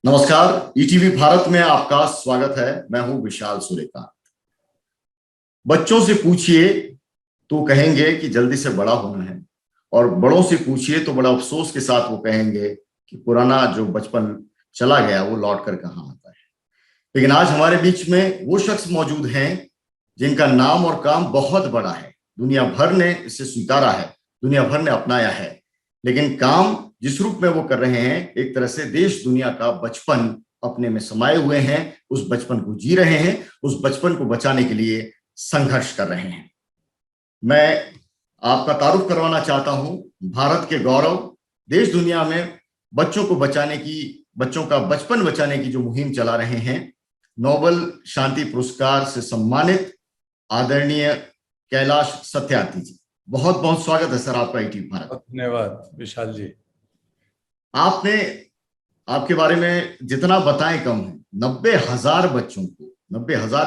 नमस्कार, ईटीवी भारत में आपका स्वागत है। मैं हूं विशाल सूर्यकांत। बच्चों से पूछिए तो कहेंगे कि जल्दी से बड़ा होना है, और बड़ों से पूछिए तो बड़ा अफसोस के साथ वो कहेंगे कि पुराना जो बचपन चला गया वो लौट कर कहाँ आता है। लेकिन आज हमारे बीच में वो शख्स मौजूद हैं जिनका नाम और काम बहुत बड़ा है। दुनिया भर ने इसे स्वीकारा है, दुनिया भर ने अपनाया है, लेकिन काम जिस रूप में वो कर रहे हैं, एक तरह से देश दुनिया का बचपन अपने में समाये हुए हैं। उस बचपन को जी रहे हैं, उस बचपन को बचाने के लिए संघर्ष कर रहे हैं। मैं आपका तारुफ करवाना चाहता हूं भारत के गौरव, देश दुनिया में बच्चों को बचाने की, बच्चों का बचपन बचाने की जो मुहिम चला रहे हैं, नोबेल शांति पुरस्कार से सम्मानित आदरणीय कैलाश सत्यार्थी जी। बहुत बहुत स्वागत है सर आपका ईटीवी भारत। धन्यवाद विशाल जी। आपने, आपके बारे में जितना बताएं कम है। 90,000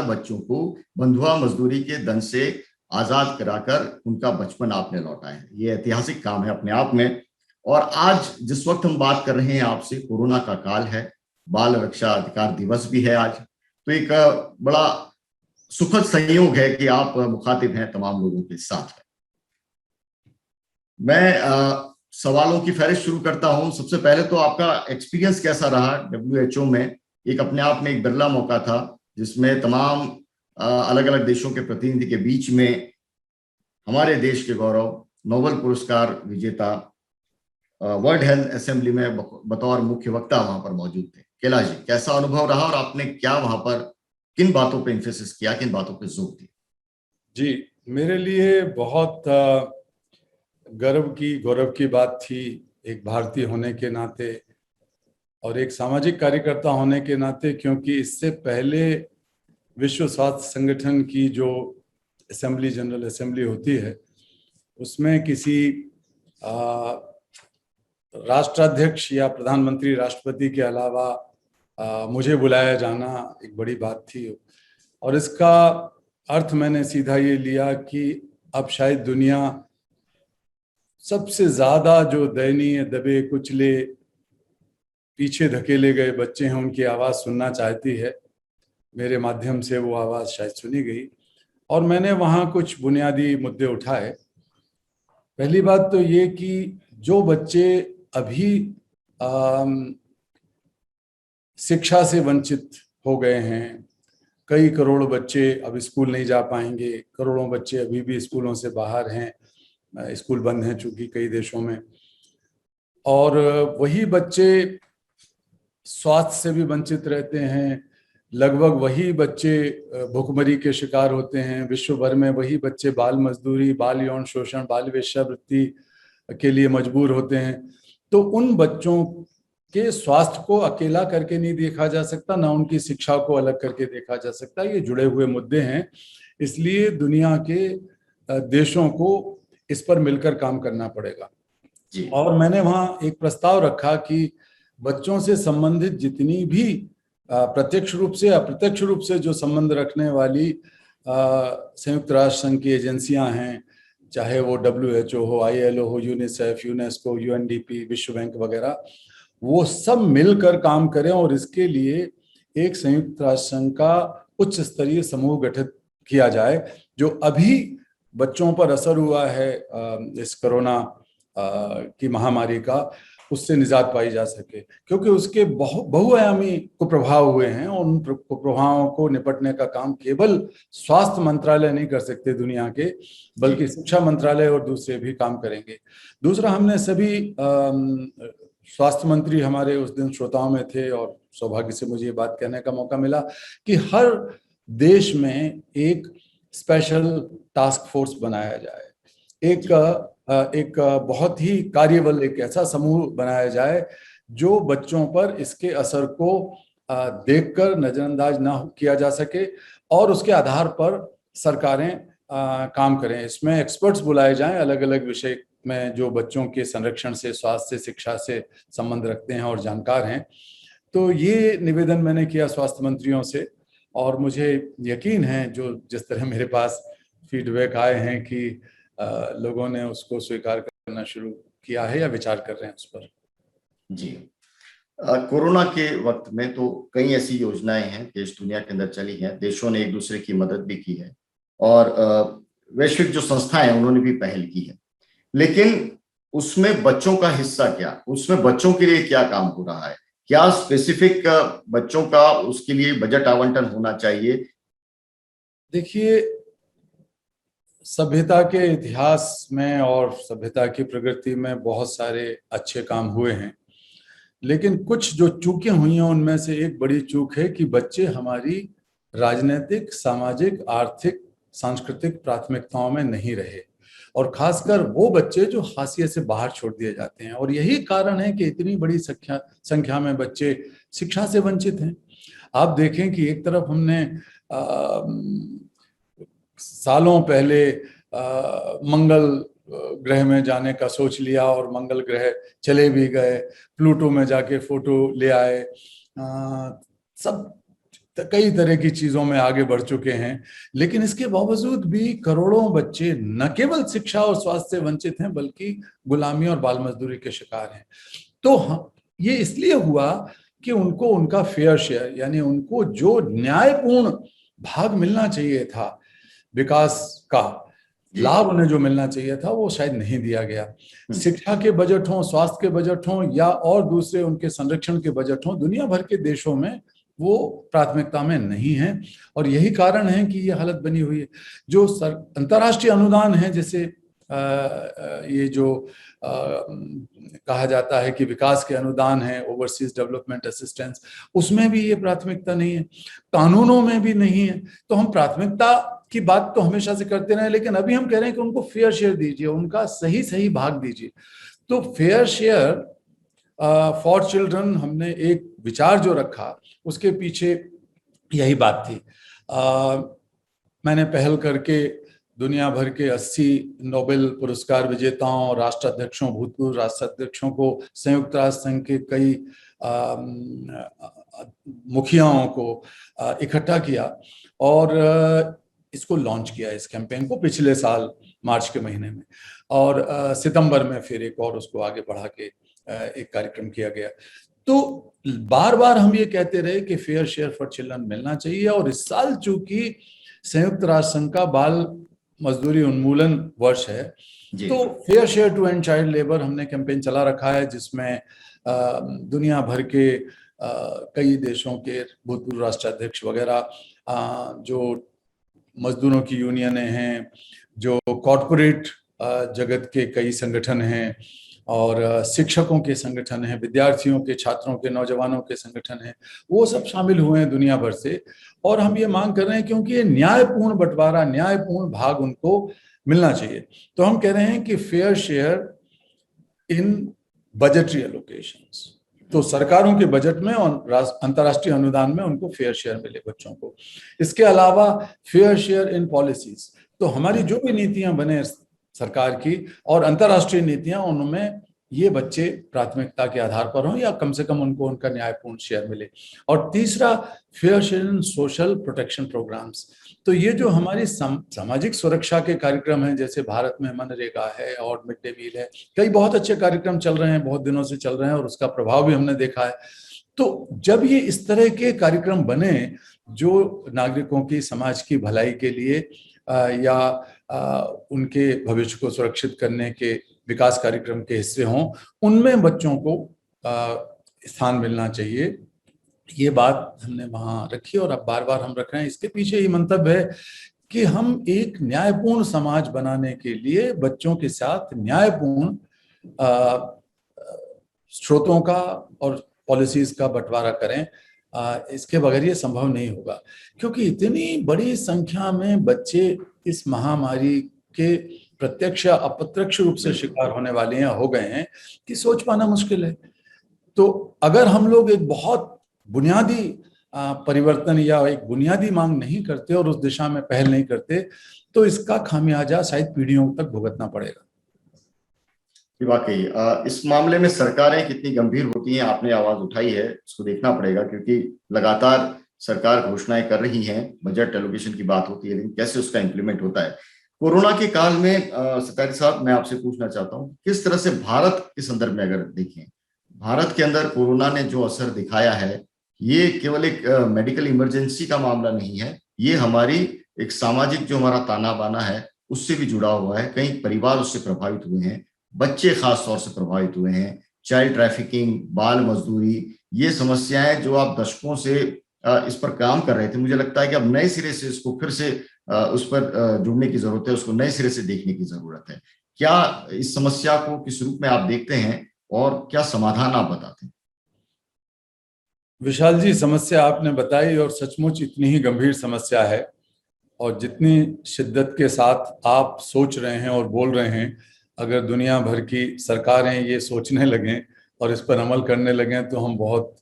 बच्चों को बंधुआ मजदूरी के दंश से आजाद कराकर उनका बचपन आपने लौटाया है। ये ऐतिहासिक काम है अपने आप में। और आज जिस वक्त हम बात कर रहे हैं आपसे, कोरोना का काल है, बाल रक्षा अधिकार दिवस भी है आज, तो एक बड़ा सुखद संयोग है कि आप मुखातिब हैं तमाम लोगों के साथ। मैं सवालों की फहरिस्त शुरू करता हूं। सबसे पहले तो आपका एक्सपीरियंस कैसा रहा WHO में? एक अपने आप में एक बिरला मौका था जिसमें तमाम अलग अलग देशों के प्रतिनिधि के बीच में हमारे देश के गौरव, नोबेल पुरस्कार विजेता वर्ल्ड हेल्थ असेंबली में बतौर मुख्य वक्ता वहां पर मौजूद थे। कैलाश जी, कैसा अनुभव रहा और आपने क्या वहां पर किन बातों पर इंफेसिस किया, किन बातों पर जोर दिया? जी, मेरे लिए बहुत गौरव की बात थी, एक भारतीय होने के नाते और एक सामाजिक कार्यकर्ता होने के नाते, क्योंकि इससे पहले विश्व स्वास्थ्य संगठन की जो असेंबली, जनरल असेंबली होती है, उसमें किसी राष्ट्राध्यक्ष या प्रधानमंत्री, राष्ट्रपति के अलावा मुझे बुलाया जाना एक बड़ी बात थी। और इसका अर्थ मैंने सीधा ये लिया कि अब शायद दुनिया सबसे ज्यादा जो दयनीय, दबे कुचले, पीछे धकेले गए बच्चे हैं, उनकी आवाज सुनना चाहती है। मेरे माध्यम से वो आवाज शायद सुनी गई और मैंने वहां कुछ बुनियादी मुद्दे उठाए। पहली बात तो ये कि जो बच्चे अभी शिक्षा से वंचित हो गए हैं, कई करोड़ बच्चे अब स्कूल नहीं जा पाएंगे, करोड़ों बच्चे अभी भी स्कूलों से बाहर हैं, स्कूल बंद हैं चूंकि कई देशों में, और वही बच्चे स्वास्थ्य से भी वंचित रहते हैं। लगभग वही बच्चे भुखमरी के शिकार होते हैं। विश्व भर में वही बच्चे बाल मजदूरी, बाल यौन शोषण, बाल वेश्यावृत्ति के लिए मजबूर होते हैं। तो उन बच्चों के स्वास्थ्य को अकेला करके नहीं देखा जा सकता, ना उनकी शिक्षा को अलग करके देखा जा सकता। ये जुड़े हुए मुद्दे हैं, इसलिए दुनिया के देशों को इस पर मिलकर काम करना पड़ेगा। और मैंने वहां एक प्रस्ताव रखा कि बच्चों से संबंधित जितनी भी प्रत्यक्ष रूप से, अप्रत्यक्ष रूप से जो संबंध रखने वाली संयुक्त राष्ट्र संघ की एजेंसियां हैं, चाहे वो WHO हो, ILO हो, यूनिसेफ, यूनेस्को, UNDP, विश्व बैंक वगैरह, वो सब मिलकर काम करें और इसके लिए एक संयुक्त राष्ट्र संघ का उच्च स्तरीय समूह गठित किया जाए, जो अभी बच्चों पर असर हुआ है इस कोरोना की महामारी का, उससे निजात पाई जा सके, क्योंकि उसके बहुआयामी कुप्रभाव हुए हैं और उन कुप्रभावों को निपटने का काम केवल स्वास्थ्य मंत्रालय नहीं कर सकते दुनिया के, बल्कि शिक्षा मंत्रालय और दूसरे भी काम करेंगे। दूसरा, हमने सभी स्वास्थ्य मंत्री हमारे उस दिन श्रोताओं में थे और सौभाग्य से मुझे ये बात कहने का मौका मिला कि हर देश में एक स्पेशल टास्क फोर्स बनाया जाए, एक बहुत ही कार्यबल, एक ऐसा समूह बनाया जाए जो बच्चों पर इसके असर को देखकर नजरअंदाज ना किया जा सके और उसके आधार पर सरकारें काम करें। इसमें एक्सपर्ट्स बुलाए जाएं अलग अलग विषय में, जो बच्चों के संरक्षण से, स्वास्थ्य से, शिक्षा से संबंध रखते हैं और जानकार हैं। तो ये निवेदन मैंने किया स्वास्थ्य मंत्रियों से और मुझे यकीन है जो जिस तरह मेरे पास फीडबैक आए हैं कि लोगों ने उसको स्वीकार करना शुरू किया है या विचार कर रहे हैं उस पर। जी, कोरोना के वक्त में तो कई ऐसी योजनाएं हैं देश दुनिया के अंदर चली हैं, देशों ने एक दूसरे की मदद भी की है और वैश्विक जो संस्थाएं हैं उन्होंने भी पहल की है। लेकिन उसमें बच्चों का हिस्सा क्या, उसमें बच्चों के लिए क्या काम हो रहा है, क्या स्पेसिफिक बच्चों का उसके लिए बजट आवंटन होना चाहिए? देखिए, सभ्यता के इतिहास में और सभ्यता की प्रगति में बहुत सारे अच्छे काम हुए हैं, लेकिन कुछ जो चूकें हुई हैं उनमें से एक बड़ी चूक है कि बच्चे हमारी राजनीतिक, सामाजिक, आर्थिक, सांस्कृतिक प्राथमिकताओं में नहीं रहे, और खासकर वो बच्चे जो हाशिए से बाहर छोड़ दिए जाते हैं। और यही कारण है कि इतनी बड़ी संख्या में बच्चे शिक्षा से वंचित हैं। आप देखें कि एक तरफ हमने सालों पहले मंगल ग्रह में जाने का सोच लिया और मंगल ग्रह चले भी गए, प्लूटो में जाके फोटो ले आए, सब कई तरह की चीजों में आगे बढ़ चुके हैं। लेकिन इसके बावजूद भी करोड़ों बच्चे न केवल शिक्षा और स्वास्थ्य से वंचित हैं बल्कि गुलामी और बाल मजदूरी के शिकार हैं। तो ये इसलिए हुआ कि उनको उनका फेयर शेयर, यानी उनको जो न्यायपूर्ण भाग मिलना चाहिए था, विकास का लाभ उन्हें जो मिलना चाहिए था, वो शायद नहीं दिया गया। शिक्षा के बजट हों, स्वास्थ्य के बजट हों या और दूसरे उनके संरक्षण के बजट हों, दुनिया भर के देशों में वो प्राथमिकता में नहीं है। और यही कारण है कि ये हालत बनी हुई है। जो अंतर्राष्ट्रीय अनुदान है, जैसे ये जो कहा जाता है कि विकास के अनुदान है, ओवरसीज डेवलपमेंट असिस्टेंस, उसमें भी ये प्राथमिकता नहीं है, कानूनों में भी नहीं है। तो हम प्राथमिकता की बात तो हमेशा से करते रहे, लेकिन अभी हम कह रहे हैं कि उनको फेयर शेयर दीजिए, उनका सही सही भाग दीजिए। तो फेयर शेयर फॉर चिल्ड्रन हमने एक विचार जो रखा, उसके पीछे यही बात थी। मैंने पहल करके दुनिया भर के 80 नोबेल पुरस्कार विजेताओं, राष्ट्राध्यक्षों, भूतपूर्व राष्ट्राध्यक्षों को, संयुक्त राष्ट्र संघ के कई मुखियाओं को इकट्ठा किया और इसको लॉन्च किया, इस कैंपेन को पिछले साल मार्च के महीने में, और सितंबर में फिर एक और उसको आगे बढ़ा के एक कार्यक्रम किया गया। तो बार बार हम ये कहते रहे कि फेयर शेयर फॉर चिल्ड्रन मिलना चाहिए। और इस साल चूंकि संयुक्त राष्ट्र संघ का बाल मजदूरी उन्मूलन वर्ष है, तो fair share to end child labour हमने कैंपेन चला रखा है, जिसमें दुनिया भर के कई देशों के भूतपूर्व राष्ट्राध्यक्ष वगैरह, जो मजदूरों की यूनियनें हैं, जो कॉरपोरेट जगत के कई संगठन हैं, और शिक्षकों के संगठन हैं, विद्यार्थियों के, छात्रों के, नौजवानों के संगठन हैं, वो सब शामिल हुए हैं दुनिया भर से। और हम ये मांग कर रहे हैं क्योंकि ये न्यायपूर्ण बंटवारा, न्यायपूर्ण भाग उनको मिलना चाहिए। तो हम कह रहे हैं कि फेयर शेयर इन बजटरी एलोकेशंस, तो सरकारों के बजट में और अंतर्राष्ट्रीय अनुदान में उनको फेयर शेयर मिले बच्चों को। इसके अलावा फेयर शेयर इन पॉलिसीज, तो हमारी जो भी नीतियां बने सरकार की और अंतर्राष्ट्रीय नीतियां, उनमें ये बच्चे प्राथमिकता के आधार पर हों या कम से कम उनको उनका न्यायपूर्ण शेयर मिले। और तीसरा, fair share in social protection programmes. तो ये जो हमारी सामाजिक सुरक्षा के कार्यक्रम हैं, जैसे भारत में मनरेगा है और मिड डे मील है, कई बहुत अच्छे कार्यक्रम चल रहे हैं, बहुत दिनों से चल रहे हैं, और उसका प्रभाव भी हमने देखा है। तो जब ये इस तरह के कार्यक्रम बने जो नागरिकों की, समाज की भलाई के लिए या उनके भविष्य को सुरक्षित करने के विकास कार्यक्रम के हिस्से हों, उनमें बच्चों को स्थान मिलना चाहिए। ये बात हमने वहां रखी और अब बार बार हम रख रहे हैं। इसके पीछे ये मंतव्य है कि हम एक न्यायपूर्ण समाज बनाने के लिए बच्चों के साथ न्यायपूर्ण स्रोतों का और पॉलिसीज का बंटवारा करें। इसके बगैर ये संभव नहीं होगा, क्योंकि इतनी बड़ी संख्या में बच्चे इस महामारी के प्रत्यक्ष या अप्रत्यक्ष रूप से शिकार होने वाले हैं, हो गए हैं, कि सोच पाना मुश्किल है। तो अगर हम लोग एक बहुत बुनियादी परिवर्तन या एक बुनियादी मांग नहीं करते और उस दिशा में पहल नहीं करते, तो इसका खामियाजा शायद पीढ़ियों तक भुगतना पड़ेगा। वाकई इस मामले में सरकारें कितनी गंभीर होती हैं, आपने आवाज उठाई है, इसको देखना पड़ेगा, क्योंकि लगातार सरकार घोषणाएं कर रही हैं, बजट एलोकेशन की बात होती है, लेकिन कैसे उसका इम्प्लीमेंट होता है। कोरोना के काल में सत्यार्थी साहब, मैं आपसे पूछना चाहता हूँ, किस तरह से भारत के संदर्भ में अगर देखें, भारत के अंदर कोरोना ने जो असर दिखाया है, ये केवल एक मेडिकल इमरजेंसी का मामला नहीं है, ये हमारी एक सामाजिक जो हमारा ताना बाना है उससे भी जुड़ा हुआ है। कई परिवार उससे प्रभावित हुए हैं, बच्चे खास तौर से प्रभावित हुए हैं। चाइल्ड ट्रैफिकिंग, बाल मजदूरी, ये समस्याएं जो आप दशकों से इस पर काम कर रहे थे, मुझे लगता है कि अब नए सिरे से इसको फिर से उस पर जुड़ने की जरूरत है, उसको नए सिरे से देखने की जरूरत है। क्या इस समस्या को किस रूप में आप देखते हैं और क्या समाधान आप बताते हैं? विशाल जी, समस्या आपने बताई और सचमुच इतनी ही गंभीर समस्या है, और जितनी शिद्दत के साथ आप सोच रहे हैं और बोल रहे हैं, अगर दुनिया भर की सरकारें ये सोचने लगें और इस पर अमल करने लगें तो हम बहुत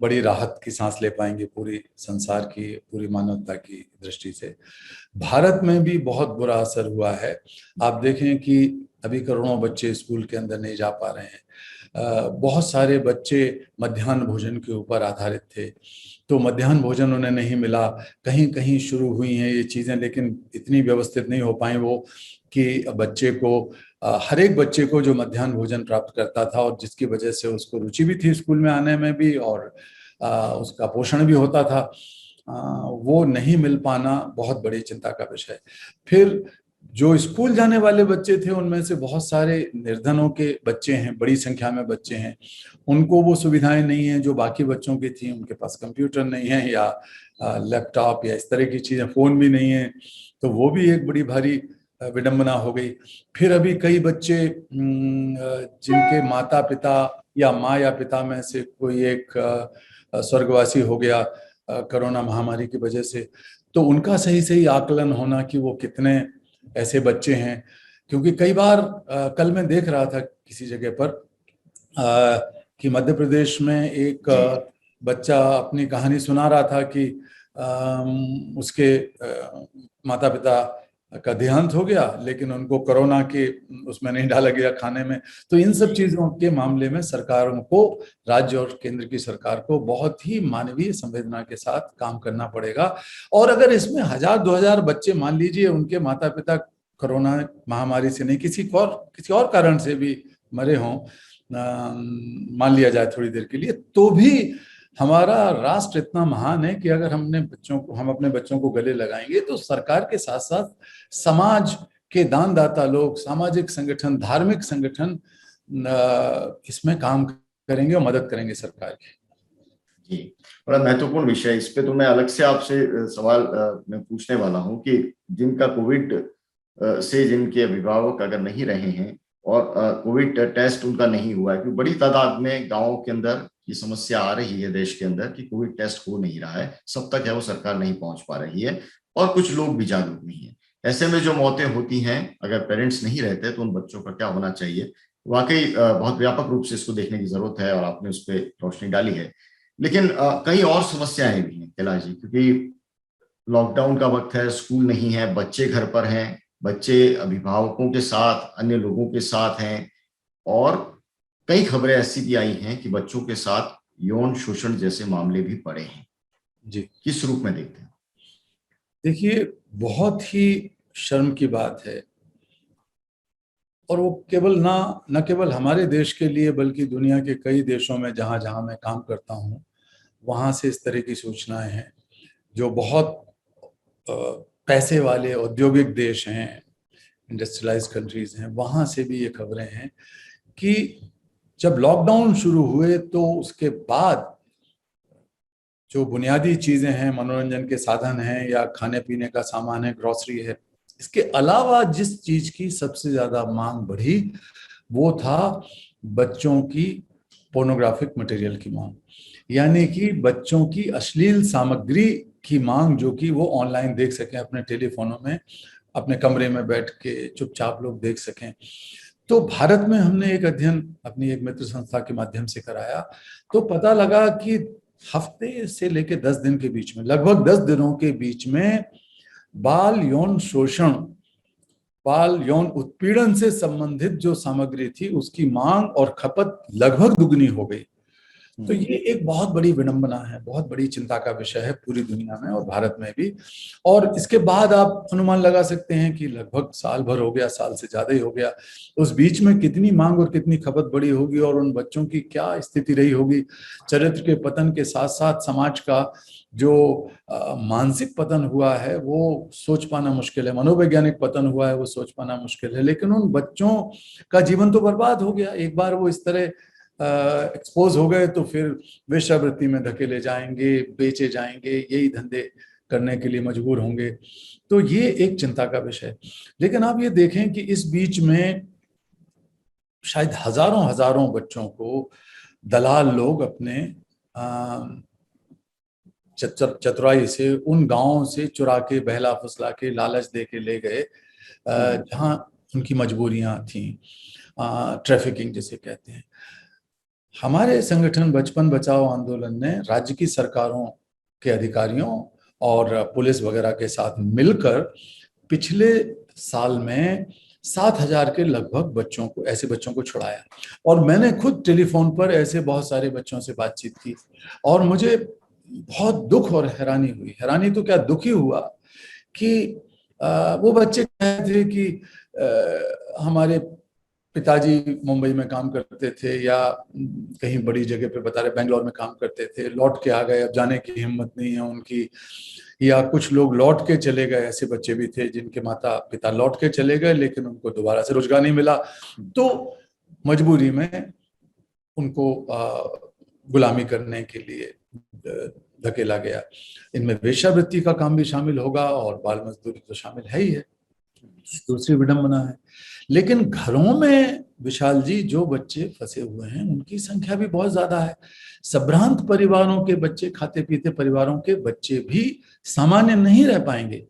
बड़ी राहत की सांस ले पाएंगे पूरी संसार की, पूरी मानवता की दृष्टि से। भारत में भी बहुत बुरा असर हुआ है। आप देखें कि अभी करोड़ों बच्चे स्कूल के अंदर नहीं जा पा रहे हैं। बहुत सारे बच्चे मध्याह्न भोजन के ऊपर आधारित थे, तो मध्याह्न भोजन उन्हें नहीं मिला। कहीं कहीं शुरू हुई हैं ये चीज़ें, लेकिन इतनी व्यवस्थित नहीं हो पाई वो कि बच्चे को, हर एक बच्चे को जो मध्याह्न भोजन प्राप्त करता था और जिसकी वजह से उसको रुचि भी थी स्कूल में आने में भी और उसका पोषण भी होता था, वो नहीं मिल पाना बहुत बड़ी चिंता का विषय है। फिर जो स्कूल जाने वाले बच्चे थे उनमें से बहुत सारे निर्धनों के बच्चे हैं, बड़ी संख्या में बच्चे हैं, उनको वो सुविधाएं नहीं हैं जो बाकी बच्चों की थी। उनके पास कंप्यूटर नहीं है या लैपटॉप या इस तरह की चीज़ें, फ़ोन भी नहीं है, तो वो भी एक बड़ी भारी विडंबना हो गई। फिर अभी कई बच्चे जिनके माता पिता या माँ या पिता में से कोई एक स्वर्गवासी हो गया कोरोना महामारी की वजह से, तो उनका सही सही आकलन होना कि वो कितने ऐसे बच्चे हैं। क्योंकि कई बार कल मैं देख रहा था किसी जगह पर कि मध्य प्रदेश में एक बच्चा अपनी कहानी सुना रहा था कि उसके माता पिता का देहांत हो गया, लेकिन उनको कोरोना के उसमें नहीं डाला गया खाने में। तो इन सब चीजों के मामले में सरकारों को, राज्य और केंद्र की सरकार को बहुत ही मानवीय संवेदना के साथ काम करना पड़ेगा। और अगर इसमें 1000-2000 बच्चे मान लीजिए उनके माता पिता कोरोना महामारी से नहीं, किसी और कारण से भी मरे हों, मान लिया जाए थोड़ी देर के लिए, तो भी हमारा राष्ट्र इतना महान है कि अगर हम अपने बच्चों को गले लगाएंगे तो सरकार के साथ साथ समाज के दानदाता लोग, सामाजिक संगठन, धार्मिक संगठन इसमें काम करेंगे और मदद करेंगे सरकार की। जी, बड़ा महत्वपूर्ण विषय। इस पे तो मैं अलग से आपसे सवाल मैं पूछने वाला हूं कि जिनका कोविड से जिनके अभिभावक अगर नहीं रहे हैं और कोविड टेस्ट उनका नहीं हुआ है, क्योंकि बड़ी तादाद में गांवों के अंदर ये समस्या आ रही है देश के अंदर कि कोविड टेस्ट हो नहीं रहा है, सब तक है वो सरकार नहीं पहुंच पा रही है और कुछ लोग भी जागरूक नहीं है। ऐसे में जो मौतें होती हैं, अगर पेरेंट्स नहीं रहते तो उन बच्चों का क्या होना चाहिए? वाकई बहुत व्यापक रूप से इसको देखने की जरूरत है और आपने उस पर रोशनी डाली है। लेकिन कई और समस्याएं भी हैं कैलाश जी, क्योंकि लॉकडाउन का वक्त है, स्कूल नहीं है, बच्चे घर पर हैं, बच्चे अभिभावकों के साथ, अन्य लोगों के साथ हैं, और कई खबरें ऐसी भी आई हैं कि बच्चों के साथ यौन शोषण जैसे मामले भी पड़े हैं। जी, किस रूप में देखते हैं? देखिए, बहुत ही शर्म की बात है, और वो न केवल हमारे देश के लिए बल्कि दुनिया के कई देशों में जहां जहां मैं काम करता हूं वहां से इस तरह की सूचनाएं हैं। जो बहुत पैसे वाले औद्योगिक देश हैं, इंडस्ट्रियलाइज कंट्रीज हैं, वहां से भी ये खबरें हैं कि जब लॉकडाउन शुरू हुए तो उसके बाद जो बुनियादी चीजें हैं, मनोरंजन के साधन हैं या खाने पीने का सामान है, ग्रोसरी है, इसके अलावा जिस चीज की सबसे ज्यादा मांग बढ़ी वो था बच्चों की पोर्नोग्राफिक मटेरियल की मांग, यानी कि बच्चों की अश्लील सामग्री की मांग, जो कि वो ऑनलाइन देख सकें, अपने टेलीफोनों में, अपने कमरे में बैठ के चुपचाप लोग देख सकें। तो भारत में हमने एक अध्ययन अपनी एक मित्र संस्था के माध्यम से कराया, तो पता लगा कि हफ्ते से लेकर 10 दिन के बीच में, लगभग 10 दिनों के बीच में बाल यौन शोषण, बाल यौन उत्पीड़न से संबंधित जो सामग्री थी उसकी मांग और खपत लगभग दुगनी हो गई। तो ये एक बहुत बड़ी विडंबना है, बहुत बड़ी चिंता का विषय है पूरी दुनिया में और भारत में भी। और इसके बाद आप अनुमान लगा सकते हैं कि लगभग साल भर हो गया, साल से ज्यादा ही हो गया, उस बीच में कितनी मांग और कितनी खपत बढ़ी होगी और उन बच्चों की क्या स्थिति रही होगी। चरित्र के पतन के साथ साथ समाज का जो मानसिक पतन हुआ है वो सोच पाना मुश्किल है, मनोवैज्ञानिक पतन हुआ है वो सोच पाना मुश्किल है। लेकिन उन बच्चों का जीवन तो बर्बाद हो गया, एक बार वो इस तरह एक्सपोज हो गए तो फिर वेश्यावृत्ति में धकेले जाएंगे, बेचे जाएंगे, यही धंधे करने के लिए मजबूर होंगे। तो ये एक चिंता का विषय। लेकिन आप ये देखें कि इस बीच में शायद हजारों हजारों बच्चों को दलाल लोग अपने चतुराई से उन गांवों से चुरा के, बहला फुसला के, लालच दे के ले गए जहां उनकी मजबूरियां थी, ट्रैफिकिंग जिसे कहते हैं। हमारे संगठन बचपन बचाओ आंदोलन ने राज्य की सरकारों के अधिकारियों और पुलिस वगैरह के साथ मिलकर पिछले साल में 7,000 के लगभग बच्चों को, ऐसे बच्चों को छुड़ाया। और मैंने खुद टेलीफोन पर ऐसे बहुत सारे बच्चों से बातचीत की और मुझे बहुत दुख और हैरानी हुई। हैरानी तो क्या, दुखी हुआ कि वो बच्चे कहते थे कि हमारे पिताजी मुंबई में काम करते थे या कहीं बड़ी जगह पे बता रहे बेंगलोर में काम करते थे, लौट के आ गए, अब जाने की हिम्मत नहीं है उनकी। या कुछ लोग लौट के चले गए, ऐसे बच्चे भी थे जिनके माता पिता लौट के चले गए लेकिन उनको दोबारा से रोजगार नहीं मिला, तो मजबूरी में उनको गुलामी करने के लिए धकेला गया। इनमें वेश्यावृत्ति का काम भी शामिल होगा और बाल मजदूरी तो शामिल है ही है, दूसरी विडंबना है। लेकिन घरों में विशाल जी जो बच्चे फंसे हुए हैं उनकी संख्या भी बहुत ज्यादा है। संभ्रांत परिवारों के बच्चे, खाते पीते परिवारों के बच्चे भी सामान्य नहीं रह पाएंगे।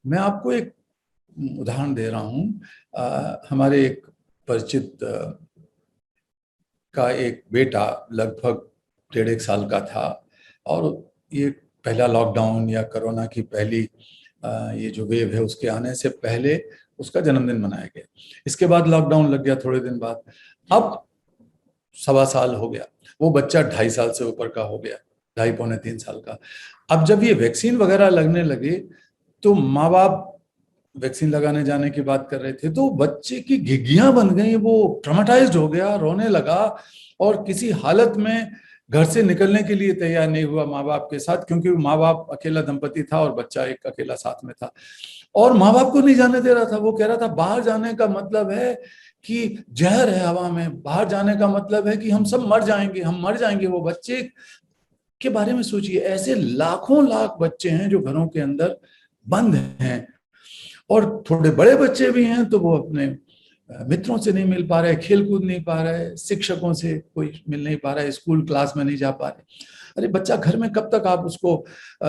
मैं आपको एक उदाहरण दे रहा हूं। हमारे एक परिचित का एक बेटा लगभग 1.5 साल का था और ये पहला लॉकडाउन या कोरोना की पहली ये जो वेव है उसके आने से पहले उसका जन्मदिन मनाया गया। इसके बाद लॉकडाउन लग गया थोड़े दिन बाद। अब 1.25 साल हो गया, वो बच्चा 2.5 साल से ऊपर का हो गया, 2.5 पौने 3 साल का। अब जब ये वैक्सीन वगैरह लगने लगे तो माँ बाप वैक्सीन लगाने जाने की बात कर रहे थे तो बच्चे की घिघियां बन गई, वो ट्रॉमेटाइज्ड हो गया, रोने लगा और किसी हालत में घर से निकलने के लिए तैयार नहीं हुआ माँ बाप के साथ, क्योंकि माँ बाप अकेला दंपति था और बच्चा एक अकेला साथ में था और माँ बाप को नहीं जाने दे रहा था। वो कह रहा था बाहर जाने का मतलब है कि जहर है हवा में, बाहर जाने का मतलब है कि हम सब मर जाएंगे, हम मर जाएंगे। वो बच्चे के बारे में सोचिए, ऐसे लाखों लाख बच्चे हैं जो घरों के अंदर बंद हैं और थोड़े बड़े बच्चे भी हैं तो वो अपने मित्रों से नहीं मिल पा रहे, खेल कूद नहीं पा रहे, शिक्षकों से कोई मिल नहीं पा रहा है, स्कूल क्लास में नहीं जा पा रहे। अरे बच्चा घर में कब तक आप उसको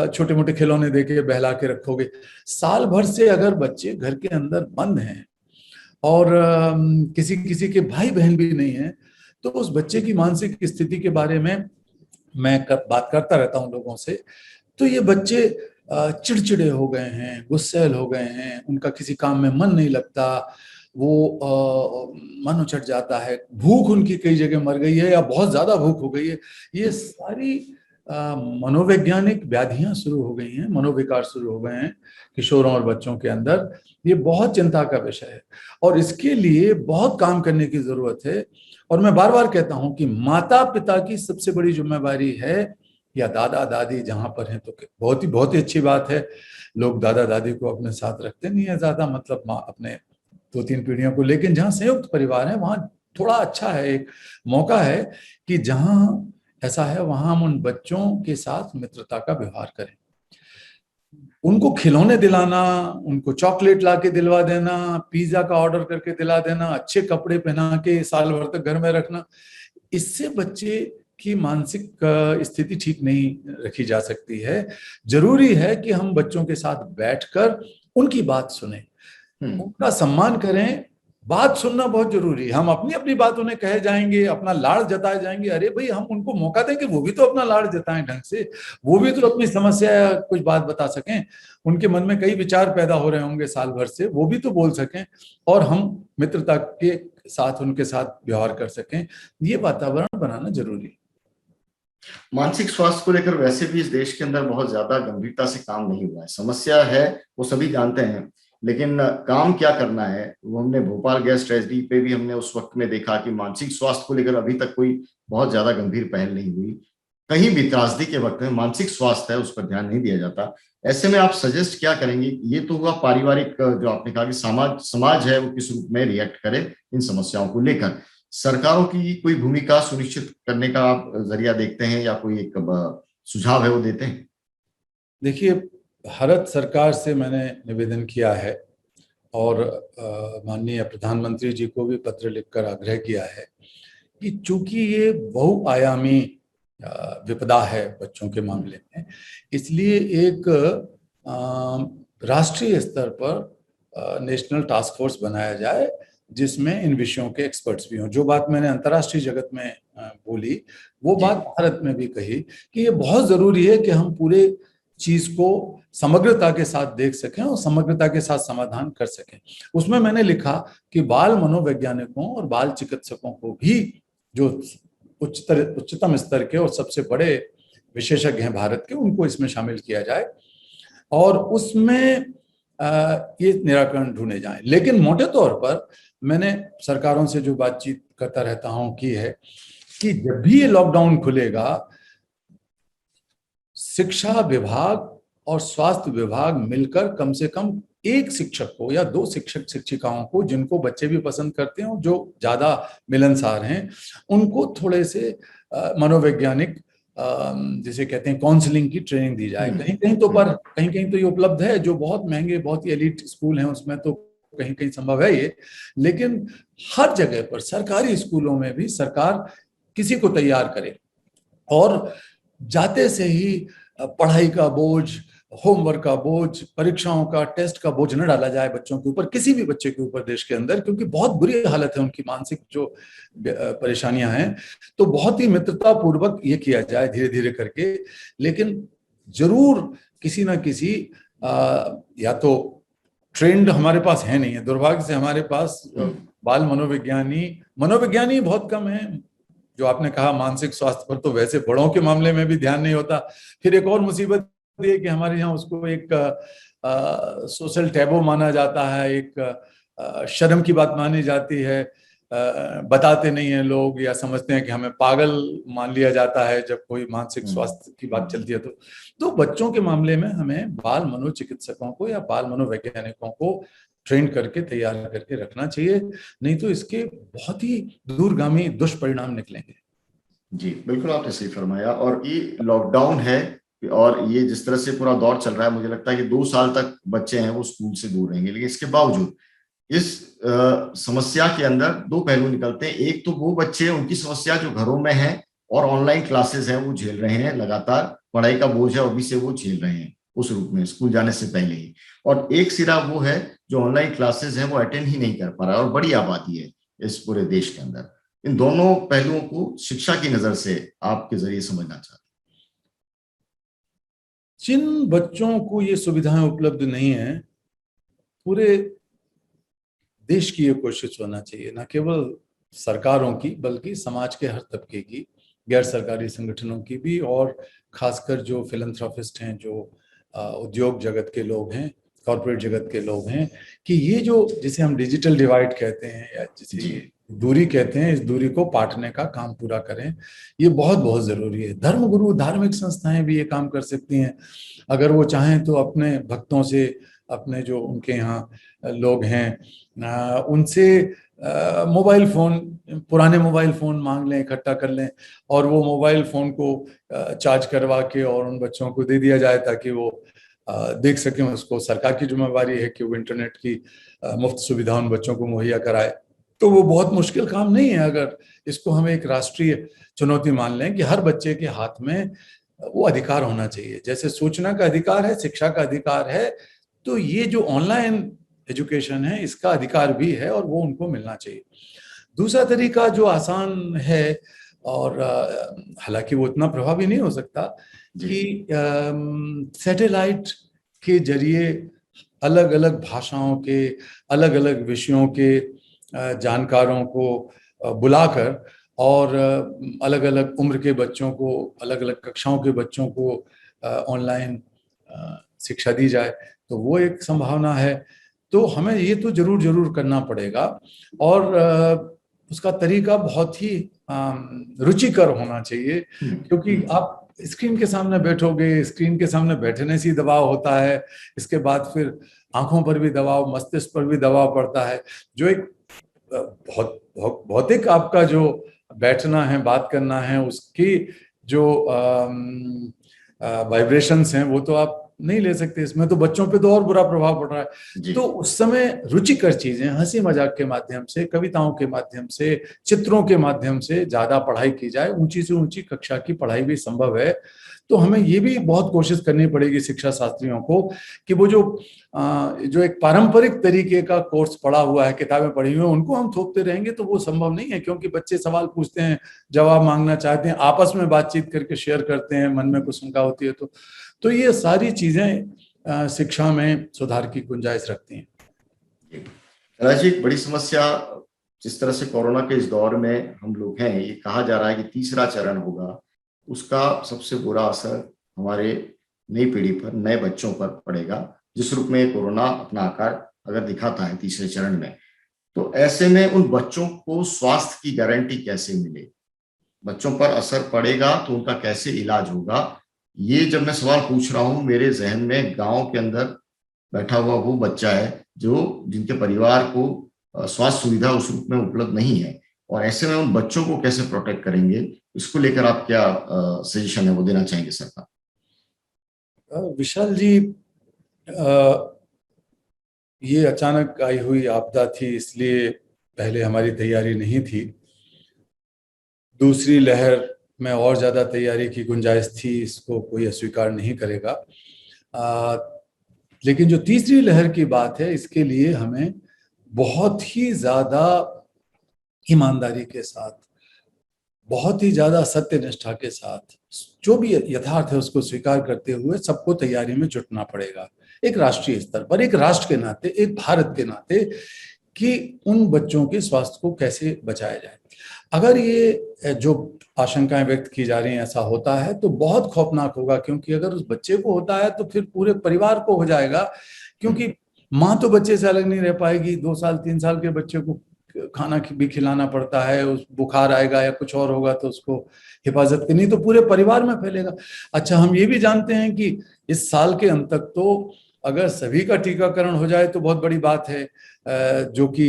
छोटे मोटे खिलौने देके बहला के रखोगे? साल भर से अगर बच्चे घर के अंदर बंद हैं और किसी किसी के भाई बहन भी नहीं है तो उस बच्चे की मानसिक स्थिति के बारे में मैं बात करता रहता हूँ लोगों से। तो ये बच्चे चिड़चिड़े हो गए हैं, गुस्सैल हो गए हैं, उनका किसी काम में मन नहीं लगता, वो मन उचट जाता है, भूख उनकी कई जगह मर गई है या बहुत ज्यादा भूख हो गई है। ये सारी मनोवैज्ञानिक व्याधियां शुरू हो गई हैं, मनोविकार शुरू हो गए हैं किशोरों और बच्चों के अंदर। ये बहुत चिंता का विषय है और इसके लिए बहुत काम करने की जरूरत है। और मैं बार बार कहता हूं कि माता पिता की सबसे बड़ी जिम्मेवारी है, या दादा दादी जहां पर हैं तो बहुत ही अच्छी बात है, लोग दादा दादी को अपने साथ रखते नहीं है ज्यादा, मतलब अपने 2-3 पीढ़ियों को। लेकिन जहाँ संयुक्त परिवार है वहां थोड़ा अच्छा है, एक मौका है कि जहां ऐसा है वहां हम उन बच्चों के साथ मित्रता का व्यवहार करें, उनको खिलौने दिलाना, उनको चॉकलेट ला के दिलवा देना, पिज्जा का ऑर्डर करके दिला देना, अच्छे कपड़े पहना के साल भर तक घर में रखना, इससे बच्चे की मानसिक स्थिति ठीक नहीं रखी जा सकती है। जरूरी है कि हम बच्चों के साथ बैठकर उनकी बात सुने, उनका सम्मान करें। बात सुनना बहुत जरूरी है। हम अपनी अपनी बात उन्हें कहे जाएंगे, अपना लाड़ जताए जाएंगे, अरे भाई हम उनको मौका दें कि वो भी तो अपना लाड़ जताएं ढंग से, वो भी तो अपनी समस्या या कुछ बात बता सकें। उनके मन में कई विचार पैदा हो रहे होंगे साल भर से, वो भी तो बोल सकें और हम मित्रता के साथ उनके साथ व्यवहार कर सकें। ये वातावरण बनाना जरूरी है। मानसिक स्वास्थ्य को लेकर वैसे भी इस देश के अंदर बहुत ज्यादा गंभीरता से काम नहीं हुआ है। समस्या है, वो सभी जानते हैं, लेकिन काम क्या करना है वो हमने भोपाल गैस ट्रेजेडी पे भी हमने उस वक्त में देखा कि मानसिक स्वास्थ्य को लेकर अभी तक कोई बहुत ज्यादा गंभीर पहल नहीं हुई। कहीं भी त्रासदी के वक्त में मानसिक स्वास्थ्य है उस पर ध्यान नहीं दिया जाता। ऐसे में आप सजेस्ट क्या करेंगे? ये तो हुआ पारिवारिक, जो आपने कहा कि समाज है वो किस रूप में रिएक्ट करे इन समस्याओं को लेकर। सरकारों की कोई भूमिका सुनिश्चित करने का आप जरिया देखते हैं या कोई एक सुझाव है वो देते हैं? देखिए, भारत सरकार से मैंने निवेदन किया है और माननीय प्रधानमंत्री जी को भी पत्र लिखकर आग्रह किया है कि चूंकि ये बहुआयामी विपदा है बच्चों के मामले में, इसलिए एक राष्ट्रीय स्तर पर नेशनल टास्क फोर्स बनाया जाए जिसमें इन विषयों के एक्सपर्ट्स भी हों। जो बात मैंने अंतर्राष्ट्रीय जगत में बोली, वो बात भारत में भी कही कि ये बहुत जरूरी है कि हम पूरे चीज को समग्रता के साथ देख सकें और समग्रता के साथ समाधान कर सकें। उसमें मैंने लिखा कि बाल मनोवैज्ञानिकों और बाल चिकित्सकों को भी, जो उच्चतम स्तर के और सबसे बड़े विशेषज्ञ हैं भारत के, उनको इसमें शामिल किया जाए और उसमें ये निराकरण ढूंढे जाएं। लेकिन मोटे तौर पर मैंने सरकारों से जो बातचीत करता रहता हूं की है कि जब भी ये लॉकडाउन खुलेगा, शिक्षा विभाग और स्वास्थ्य विभाग मिलकर कम से कम एक शिक्षक को या दो शिक्षक शिक्षिकाओं को, जिनको बच्चे भी पसंद करते हैं और जो ज्यादा मिलनसार हैं, उनको थोड़े से मनोवैज्ञानिक, जिसे कहते हैं काउंसलिंग की ट्रेनिंग दी जाए। कहीं कहीं तो ये उपलब्ध है, जो बहुत महंगे, बहुत ही एलिट स्कूल हैं उसमें तो कहीं कहीं संभव है ये, लेकिन हर जगह पर सरकारी स्कूलों में भी सरकार किसी को तैयार करे और जाते से ही पढ़ाई का बोझ, होमवर्क का बोझ, परीक्षाओं का, टेस्ट का बोझ न डाला जाए बच्चों के ऊपर, किसी भी बच्चे के ऊपर देश के अंदर, क्योंकि बहुत बुरी हालत है उनकी, मानसिक जो परेशानियां हैं। तो बहुत ही मित्रता पूर्वक ये किया जाए धीरे धीरे करके, लेकिन जरूर किसी ना किसी या तो ट्रेंड हमारे पास है नहीं है, दुर्भाग्य से हमारे पास बाल मनोविज्ञानी बहुत कम है। जो आपने कहा मानसिक स्वास्थ्य पर तो वैसे बड़ों के मामले में भी ध्यान नहीं होता। फिर एक और मुसीबत ये कि हमारे यहाँ उसको एक सोशल टैबू माना जाता है, एक शर्म की बात मानी जाती है, बताते नहीं हैं लोग या समझते हैं कि हमें पागल मान लिया जाता है जब कोई मानसिक स्वास्थ्य की बात चलती है। तो बच्चों के मामले में हमें बाल मनोचिकित्सकों को या बाल मनोवैज्ञानिकों को ट्रेन करके तैयार करके रखना चाहिए, नहीं तो इसके बहुत ही दूरगामी दुष्परिणाम निकलेंगे। जी बिल्कुल, आपने सही फरमाया। और ये लॉकडाउन है और ये जिस तरह से पूरा दौर चल रहा है, मुझे लगता है कि 2 साल तक बच्चे हैं वो स्कूल से दूर रहेंगे। लेकिन इसके बावजूद इस समस्या के अंदर 2 पहलू निकलते हैं। एक तो वो बच्चे, उनकी समस्या जो घरों में है और ऑनलाइन क्लासेस हैं वो झेल रहे हैं, लगातार पढ़ाई का बोझ है अभी से वो झेल रहे हैं उस रूप में स्कूल जाने से पहले ही। और एक सिरा वो है जो ऑनलाइन क्लासेस हैं वो अटेंड ही नहीं कर पा रहा है, और बड़ी आबादी है इस पूरे देश के अंदर। इन दोनों पहलुओं को शिक्षा की नजर से आपके जरिए समझना चाहते हैं। जिन बच्चों को ये सुविधाएं उपलब्ध नहीं है, पूरे देश की ये कोशिश होना चाहिए, न केवल सरकारों की बल्कि समाज के हर तबके की, गैर सरकारी संगठनों की भी, और खासकर जो फिलैंथ्रोपिस्ट हैं, जो उद्योग जगत के लोग हैं, कॉर्पोरेट जगत के लोग हैं, कि ये जो जिसे हम डिजिटल डिवाइड कहते हैं या जिसे दूरी कहते हैं, इस दूरी को पाटने का काम पूरा करें। ये बहुत बहुत जरूरी है। धर्मगुरु, धार्मिक संस्थाएं भी ये काम कर सकती हैं अगर वो चाहें तो। अपने भक्तों से, अपने जो उनके यहाँ लोग हैं उनसे मोबाइल फोन, पुराने मोबाइल फोन मांग लें, इकट्ठा कर लें और वो मोबाइल फोन को चार्ज करवा के और उन बच्चों को दे दिया जाए ताकि वो देख सकें उसको। सरकार की जिम्मेवारी है कि वो इंटरनेट की मुफ्त सुविधा उन बच्चों को मुहैया कराए। तो वो बहुत मुश्किल काम नहीं है अगर इसको हम एक राष्ट्रीय चुनौती मान लें कि हर बच्चे के हाथ में वो अधिकार होना चाहिए। जैसे सूचना का अधिकार है, शिक्षा का अधिकार है, तो ये जो ऑनलाइन एजुकेशन है इसका अधिकार भी है और वो उनको मिलना चाहिए। दूसरा तरीका जो आसान है और हालांकि वो इतना प्रभावी नहीं हो सकता, कि सैटेलाइट के जरिए अलग अलग भाषाओं के, अलग अलग विषयों के जानकारों को बुलाकर और अलग अलग उम्र के बच्चों को, अलग अलग कक्षाओं के बच्चों को ऑनलाइन शिक्षा दी जाए, तो वो एक संभावना है। तो हमें ये तो जरूर जरूर करना पड़ेगा, और उसका तरीका बहुत ही रुचिकर होना चाहिए, क्योंकि आप स्क्रीन के सामने बैठोगे, स्क्रीन के सामने बैठने से ही दबाव होता है, इसके बाद फिर आंखों पर भी दबाव, मस्तिष्क पर भी दबाव पड़ता है, जो एक भौतिक आपका जो बैठना है, बात करना है, उसकी जो वाइब्रेशंस हैं वो तो आप नहीं ले सकते इसमें, तो बच्चों पे तो और बुरा प्रभाव पड़ रहा है। तो उस समय रुचिकर चीजें, हंसी मजाक के माध्यम से, कविताओं के माध्यम से, चित्रों के माध्यम से ज्यादा पढ़ाई की जाए। ऊंची से ऊंची कक्षा की पढ़ाई भी संभव है। तो हमें ये भी बहुत कोशिश करनी पड़ेगी शिक्षा शास्त्रियों को कि वो जो एक पारंपरिक तरीके का कोर्स पढ़ा हुआ है, किताबें पढ़ी हुई हैं, उनको हम थोपते रहेंगे तो वो संभव नहीं है, क्योंकि बच्चे सवाल पूछते हैं, जवाब मांगना चाहते हैं, आपस में बातचीत करके शेयर करते हैं, मन में कुछ शंका होती है तो ये सारी चीजें शिक्षा में सुधार की गुंजाइश रखती हैं। राजीव, बड़ी समस्या जिस तरह से कोरोना के इस दौर में हम लोग हैं, ये कहा जा रहा है कि तीसरा चरण होगा, उसका सबसे बुरा असर हमारे नई पीढ़ी पर, नए बच्चों पर पड़ेगा, जिस रूप में कोरोना अपना आकार अगर दिखाता है तीसरे चरण में। तो ऐसे में उन बच्चों को स्वास्थ्य की गारंटी कैसे मिले? बच्चों पर असर पड़ेगा तो उनका कैसे इलाज होगा? ये जब मैं सवाल पूछ रहा हूं, मेरे जहन में गांव के अंदर बैठा हुआ वो बच्चा है जिनके परिवार को स्वास्थ्य सुविधा उस रूप में उपलब्ध नहीं है, और ऐसे में उन बच्चों को कैसे प्रोटेक्ट करेंगे, इसको लेकर आप क्या सजेशन है वो देना चाहेंगे सरकार? विशाल जी, ये अचानक आई हुई आपदा थी, इसलिए पहले हमारी तैयारी नहीं थी। दूसरी लहर में और ज्यादा तैयारी की गुंजाइश थी, इसको कोई अस्वीकार नहीं करेगा। लेकिन जो तीसरी लहर की बात है, इसके लिए हमें बहुत ही ज्यादा ईमानदारी के साथ, बहुत ही ज्यादा सत्यनिष्ठा के साथ, जो भी यथार्थ है उसको स्वीकार करते हुए सबको तैयारी में जुटना पड़ेगा, एक राष्ट्रीय स्तर पर, एक राष्ट्र के नाते, एक भारत के नाते, कि उन बच्चों के स्वास्थ्य को कैसे बचाया जाए। अगर ये जो आशंकाएं व्यक्त की जा रही हैं ऐसा होता है तो बहुत खौफनाक होगा, क्योंकि अगर उस बच्चे को होता है तो फिर पूरे परिवार को हो जाएगा, क्योंकि माँ तो बच्चे से अलग नहीं रह पाएगी। 2 साल 3 साल के बच्चे को खाना भी खिलाना पड़ता है, उस बुखार आएगा या कुछ और होगा तो उसको हिफाजत करनी, तो पूरे परिवार में फैलेगा। अच्छा, हम ये भी जानते हैं कि इस साल के अंत तक तो अगर सभी का टीकाकरण हो जाए तो बहुत बड़ी बात है, जो कि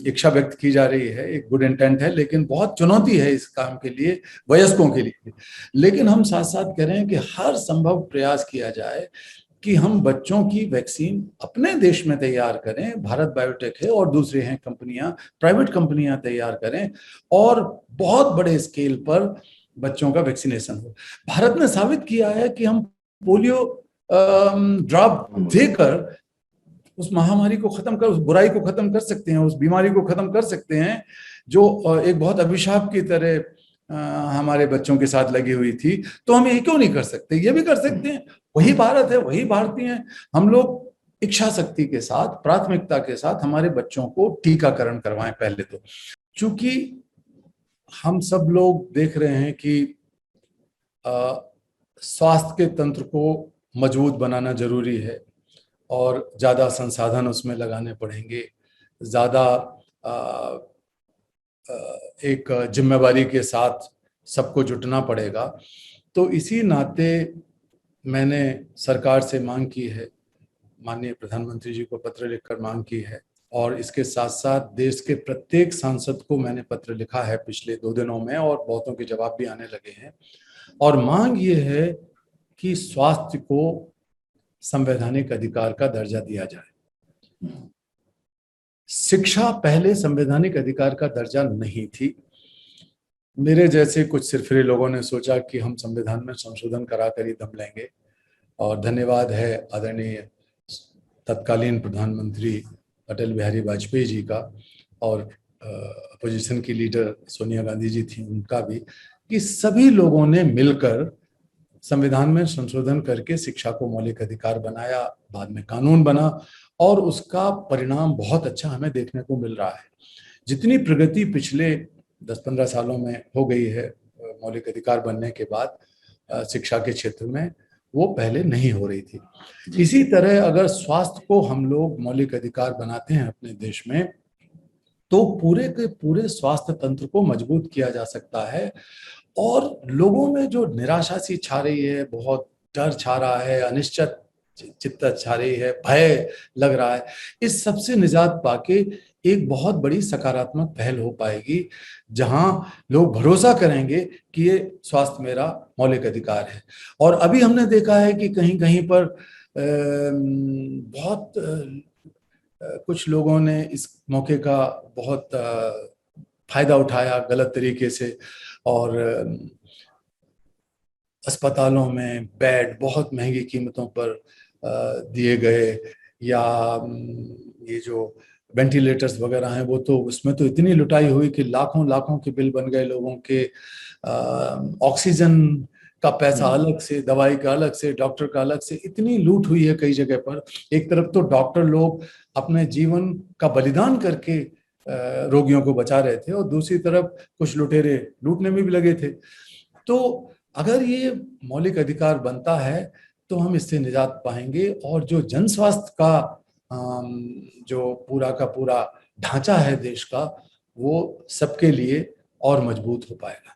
इच्छा व्यक्त की जा रही है, एक गुड इंटेंट है, लेकिन बहुत चुनौती है इस काम के लिए, वयस्कों के लिए। लेकिन हम साथ साथ कह रहे हैं कि हर संभव प्रयास किया जाए कि हम बच्चों की वैक्सीन अपने देश में तैयार करें, भारत बायोटेक है और दूसरे हैं कंपनियां, प्राइवेट कंपनियां तैयार करें, और बहुत बड़े स्केल पर बच्चों का वैक्सीनेशन हो। भारत ने साबित किया है कि हम पोलियो ड्रॉप देकर उस महामारी को खत्म कर, उस बुराई को खत्म कर सकते हैं, उस बीमारी को खत्म कर सकते हैं, जो एक बहुत अभिशाप की तरह हमारे बच्चों के साथ लगी हुई थी। तो हम ये क्यों नहीं कर सकते? ये भी कर सकते हैं। वही भारत है, वही भारतीय हैं। हम लोग इच्छा शक्ति के साथ, प्राथमिकता के साथ हमारे बच्चों को टीकाकरण करवाएं पहले तो। चूंकि हम सब लोग देख रहे हैं कि स्वास्थ्य के तंत्र को मजबूत बनाना जरूरी है और ज्यादा संसाधन उसमें लगाने पड़ेंगे, ज्यादा एक जिम्मेवारी के साथ सबको जुटना पड़ेगा। तो इसी नाते मैंने सरकार से मांग की है, माननीय प्रधानमंत्री जी को पत्र लिखकर मांग की है, और इसके साथ साथ देश के प्रत्येक सांसद को मैंने पत्र लिखा है पिछले 2 दिनों में, और बहुतों के जवाब भी आने लगे हैं। और मांग ये है कि स्वास्थ्य को संवैधानिक अधिकार का दर्जा दिया जाए। शिक्षा पहले संवैधानिक अधिकार का दर्जा नहीं थी। मेरे जैसे कुछ सिरफिरे लोगों ने सोचा कि हम संविधान में संशोधन कराकर ही दम लेंगे, और धन्यवाद है आदरणीय तत्कालीन प्रधानमंत्री अटल बिहारी वाजपेयी जी का, और अपोजिशन की लीडर सोनिया गांधी जी थी उनका भी, कि सभी लोगों ने मिलकर संविधान में संशोधन करके शिक्षा को मौलिक अधिकार बनाया, बाद में कानून बना, और उसका परिणाम बहुत अच्छा हमें देखने को मिल रहा है। जितनी प्रगति पिछले 10-15 सालों में हो गई है मौलिक अधिकार बनने के बाद शिक्षा के क्षेत्र में, वो पहले नहीं हो रही थी। इसी तरह अगर स्वास्थ्य को हम लोग मौलिक अधिकार बनाते हैं अपने देश में, तो पूरे के पूरे स्वास्थ्य तंत्र को मजबूत किया जा सकता है। और लोगों में जो निराशा सी छा रही है, बहुत डर छा रहा है, अनिश्चित चित्त छा रही है, भय लग रहा है, इस सबसे निजात पाके एक बहुत बड़ी सकारात्मक पहल हो पाएगी, जहां लोग भरोसा करेंगे कि ये स्वास्थ्य मेरा मौलिक अधिकार है। और अभी हमने देखा है कि कहीं कहीं पर बहुत कुछ लोगों ने इस मौके का बहुत फायदा उठाया गलत तरीके से, और अस्पतालों में बेड बहुत महंगी कीमतों पर दिए गए, या ये जो वेंटिलेटर्स वगैरह हैं, वो तो उसमें तो इतनी लुटाई हुई कि लाखों लाखों के बिल बन गए लोगों के। ऑक्सीजन का पैसा अलग से, दवाई का अलग से, डॉक्टर का अलग से, इतनी लूट हुई है कई जगह पर। एक तरफ तो डॉक्टर लोग अपने जीवन का बलिदान करके रोगियों को बचा रहे थे, और दूसरी तरफ कुछ लुटेरे लूटने में भी लगे थे। तो अगर ये मौलिक अधिकार बनता है तो हम इससे निजात पाएंगे, और जो जन स्वास्थ्य का जो पूरा का पूरा ढांचा है देश का, वो सबके लिए और मजबूत हो पाएगा।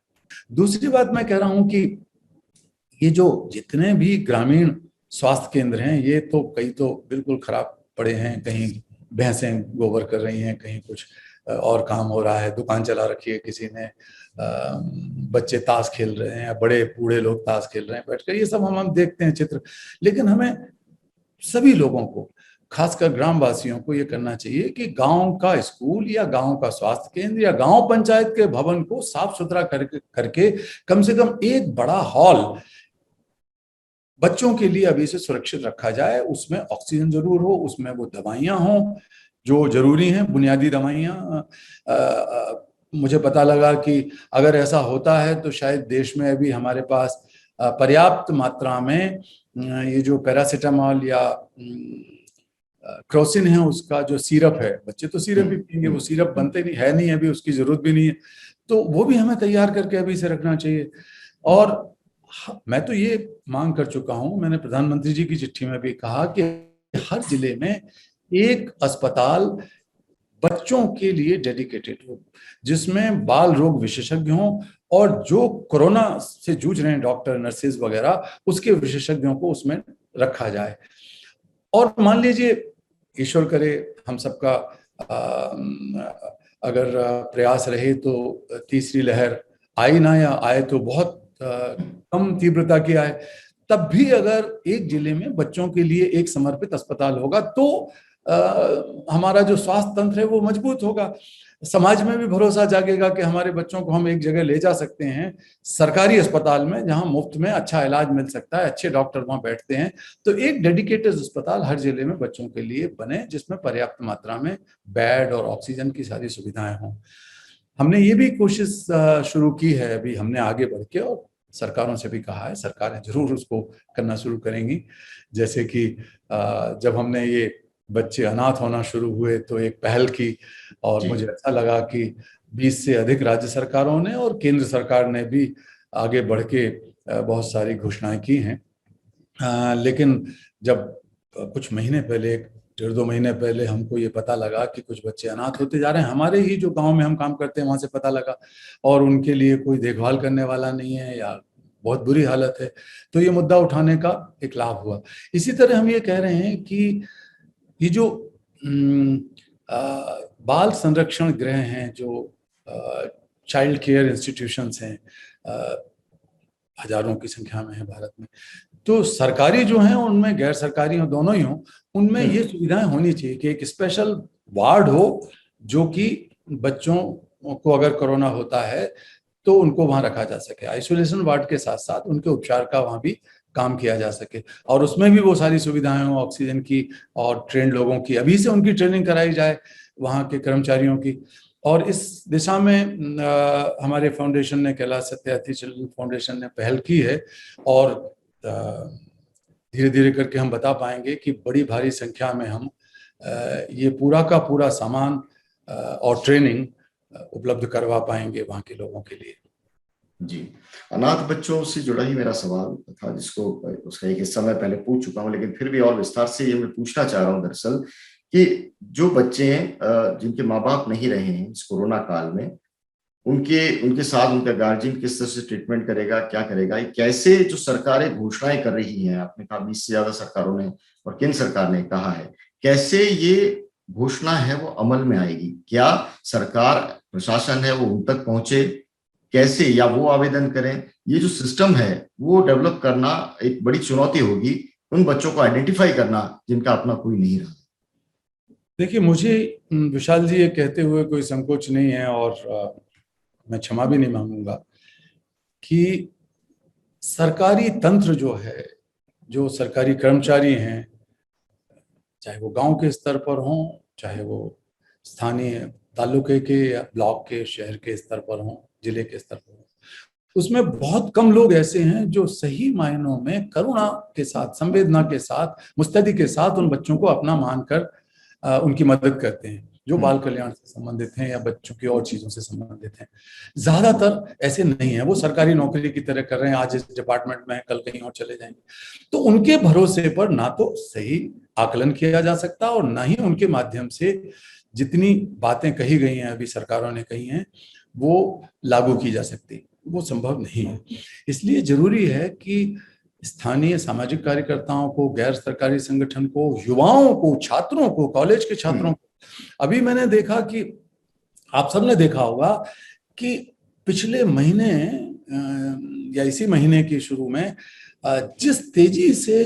दूसरी बात मैं कह रहा हूं कि ये जो जितने भी ग्रामीण स्वास्थ्य केंद्र हैं, ये तो कई तो बिल्कुल खराब पड़े हैं, कहीं भैंसें गोबर कर रही हैं, कहीं कुछ और काम हो रहा है, दुकान चला रखी है किसी ने, बच्चे ताश खेल रहे हैं, बड़े बूढ़े लोग ताश खेल रहे हैं बैठकर, ये सब हम देखते हैं चित्र। लेकिन हमें सभी लोगों को, खासकर ग्रामवासियों को, ये करना चाहिए कि गांव का स्कूल या गांव का स्वास्थ्य केंद्र या गांव पंचायत के भवन को साफ सुथरा करके कम से कम एक बड़ा हॉल बच्चों के लिए अभी से सुरक्षित रखा जाए। उसमें ऑक्सीजन जरूर हो, उसमें वो दवाइयां हों जो जरूरी हैं, बुनियादी दवाइयां। मुझे पता लगा कि अगर ऐसा होता है तो शायद देश में अभी हमारे पास पर्याप्त मात्रा में ये जो पैरासीटामोल या क्रोसिन है, उसका जो सिरप है, बच्चे तो सिरप भी पिएंगे, वो सिरप बनते नहीं है, नहीं अभी उसकी जरूरत भी नहीं है, तो वो भी हमें तैयार करके अभी से रखना चाहिए। और मैं तो ये मांग कर चुका हूं, मैंने प्रधानमंत्री जी की चिट्ठी में भी कहा कि हर जिले में एक अस्पताल बच्चों के लिए डेडिकेटेड हो, जिसमें बाल रोग विशेषज्ञ हों, और जो कोरोना से जूझ रहे हैं डॉक्टर नर्सेज वगैरह, उसके विशेषज्ञों को उसमें रखा जाए। और मान लीजिए ईश्वर करे हम सबका अगर प्रयास रहे तो तीसरी लहर आई ना, या आए तो बहुत कम तीव्रता की आए, तब भी अगर एक जिले में बच्चों के लिए एक समर्पित अस्पताल होगा तो हमारा जो स्वास्थ्य तंत्र है वो मजबूत होगा। समाज में भी भरोसा जागेगा कि हमारे बच्चों को हम एक जगह ले जा सकते हैं, सरकारी अस्पताल में, जहां मुफ्त में अच्छा इलाज मिल सकता है, अच्छे डॉक्टर वहां बैठते हैं। तो एक डेडिकेटेड अस्पताल हर जिले में बच्चों के लिए बने, जिसमें पर्याप्त मात्रा में बेड और ऑक्सीजन की सारी सुविधाएं हों। हमने ये भी कोशिश शुरू की है अभी, हमने आगे बढ़ के, और सरकारों से भी कहा है, सरकारें जरूर उसको करना शुरू करेंगी। जैसे कि जब हमने ये बच्चे अनाथ होना शुरू हुए तो एक पहल की, और मुझे अच्छा लगा कि 20 से अधिक राज्य सरकारों ने और केंद्र सरकार ने भी आगे बढ़ के बहुत सारी घोषणाएं की हैं। लेकिन जब कुछ महीने पहले, 1.5-2 महीने पहले हमको ये पता लगा कि कुछ बच्चे अनाथ होते जा रहे हैं, हमारे ही जो गांव में हम काम करते हैं वहां से पता लगा, और उनके लिए कोई देखभाल करने वाला नहीं है, या बहुत बुरी हालत है, तो ये मुद्दा उठाने का एक लाभ हुआ। इसी तरह हम ये कह रहे हैं कि ये जो बाल संरक्षण गृह हैं, जो चाइल्ड केयर इंस्टीट्यूशंस हैं, हजारों की संख्या में है भारत में, तो सरकारी जो हैं उनमें, गैर सरकारी हो, दोनों ही हो, उनमें ये सुविधाएं होनी चाहिए कि एक स्पेशल वार्ड हो जो कि बच्चों को अगर कोरोना होता है तो उनको वहां रखा जा सके। आइसोलेशन वार्ड के साथ साथ उनके उपचार का वहां भी काम किया जा सके, और उसमें भी वो सारी सुविधाएं हो ऑक्सीजन की, और ट्रेंड लोगों की अभी से उनकी ट्रेनिंग कराई जाए, वहां के कर्मचारियों की। और इस दिशा में हमारे फाउंडेशन ने, कैलाश सत्यार्थी चिल्ड्रन फाउंडेशन ने पहल की है, और धीरे धीरे करके हम बता पाएंगे कि बड़ी भारी संख्या में हम ये पूरा का पूरा सामान और ट्रेनिंग उपलब्ध करवा पाएंगे वहाँ के लोगों के लिए। जी, अनाथ बच्चों से जुड़ा ही मेरा सवाल था, जिसको उसका एक हिस्सा मैं पहले पूछ चुका हूँ, लेकिन फिर भी और विस्तार से ये मैं पूछना चाह रहा हूँ दरअसल, कि जो बच्चे हैं जिनके माँ बाप नहीं रहे हैं इस कोरोना काल में, उनके उनके साथ उनका गार्जियन किस तरह से ट्रीटमेंट करेगा, क्या करेगा, ये कैसे जो सरकारें घोषणाएं कर रही हैं, आपने कहा 20 से ज्यादा सरकारों ने और केंद्र सरकार ने कहा है, कैसे ये घोषणा है वो अमल में आएगी? क्या सरकार प्रशासन है वो उन तक पहुंचे, कैसे, या वो आवेदन करें? ये जो सिस्टम है वो डेवलप करना एक बड़ी चुनौती होगी, उन बच्चों को आइडेंटिफाई करना जिनका अपना कोई नहीं रहा। देखिए, मुझे विशाल जी ये कहते हुए कोई संकोच नहीं है, और मैं क्षमा भी नहीं मांगूंगा कि सरकारी तंत्र जो है, जो सरकारी कर्मचारी हैं, चाहे वो गांव के स्तर पर हों, चाहे वो स्थानीय तालुके के या ब्लॉक के, शहर के स्तर पर हों, जिले के स्तर पर हों, उसमें बहुत कम लोग ऐसे हैं जो सही मायनों में करुणा के साथ, संवेदना के साथ, मुस्तैदी के साथ उन बच्चों को अपना मानकर उनकी मदद करते हैं, जो बाल कल्याण से संबंधित हैं या बच्चों की और चीजों से संबंधित हैं। ज्यादातर ऐसे नहीं है, वो सरकारी नौकरी की तरह कर रहे हैं, आज इस डिपार्टमेंट में, कल कहीं और चले जाएंगे। तो उनके भरोसे पर ना तो सही आकलन किया जा सकता और ना ही उनके माध्यम से जितनी बातें कही गई हैं, अभी सरकारों ने कही हैं, वो लागू की जा सकती। वो संभव नहीं है। इसलिए जरूरी है कि स्थानीय सामाजिक कार्यकर्ताओं को, गैर सरकारी संगठन को, युवाओं को, छात्रों को, कॉलेज के छात्रों को, अभी मैंने देखा कि आप सबने देखा होगा कि पिछले महीने या इसी महीने के शुरू में जिस तेजी से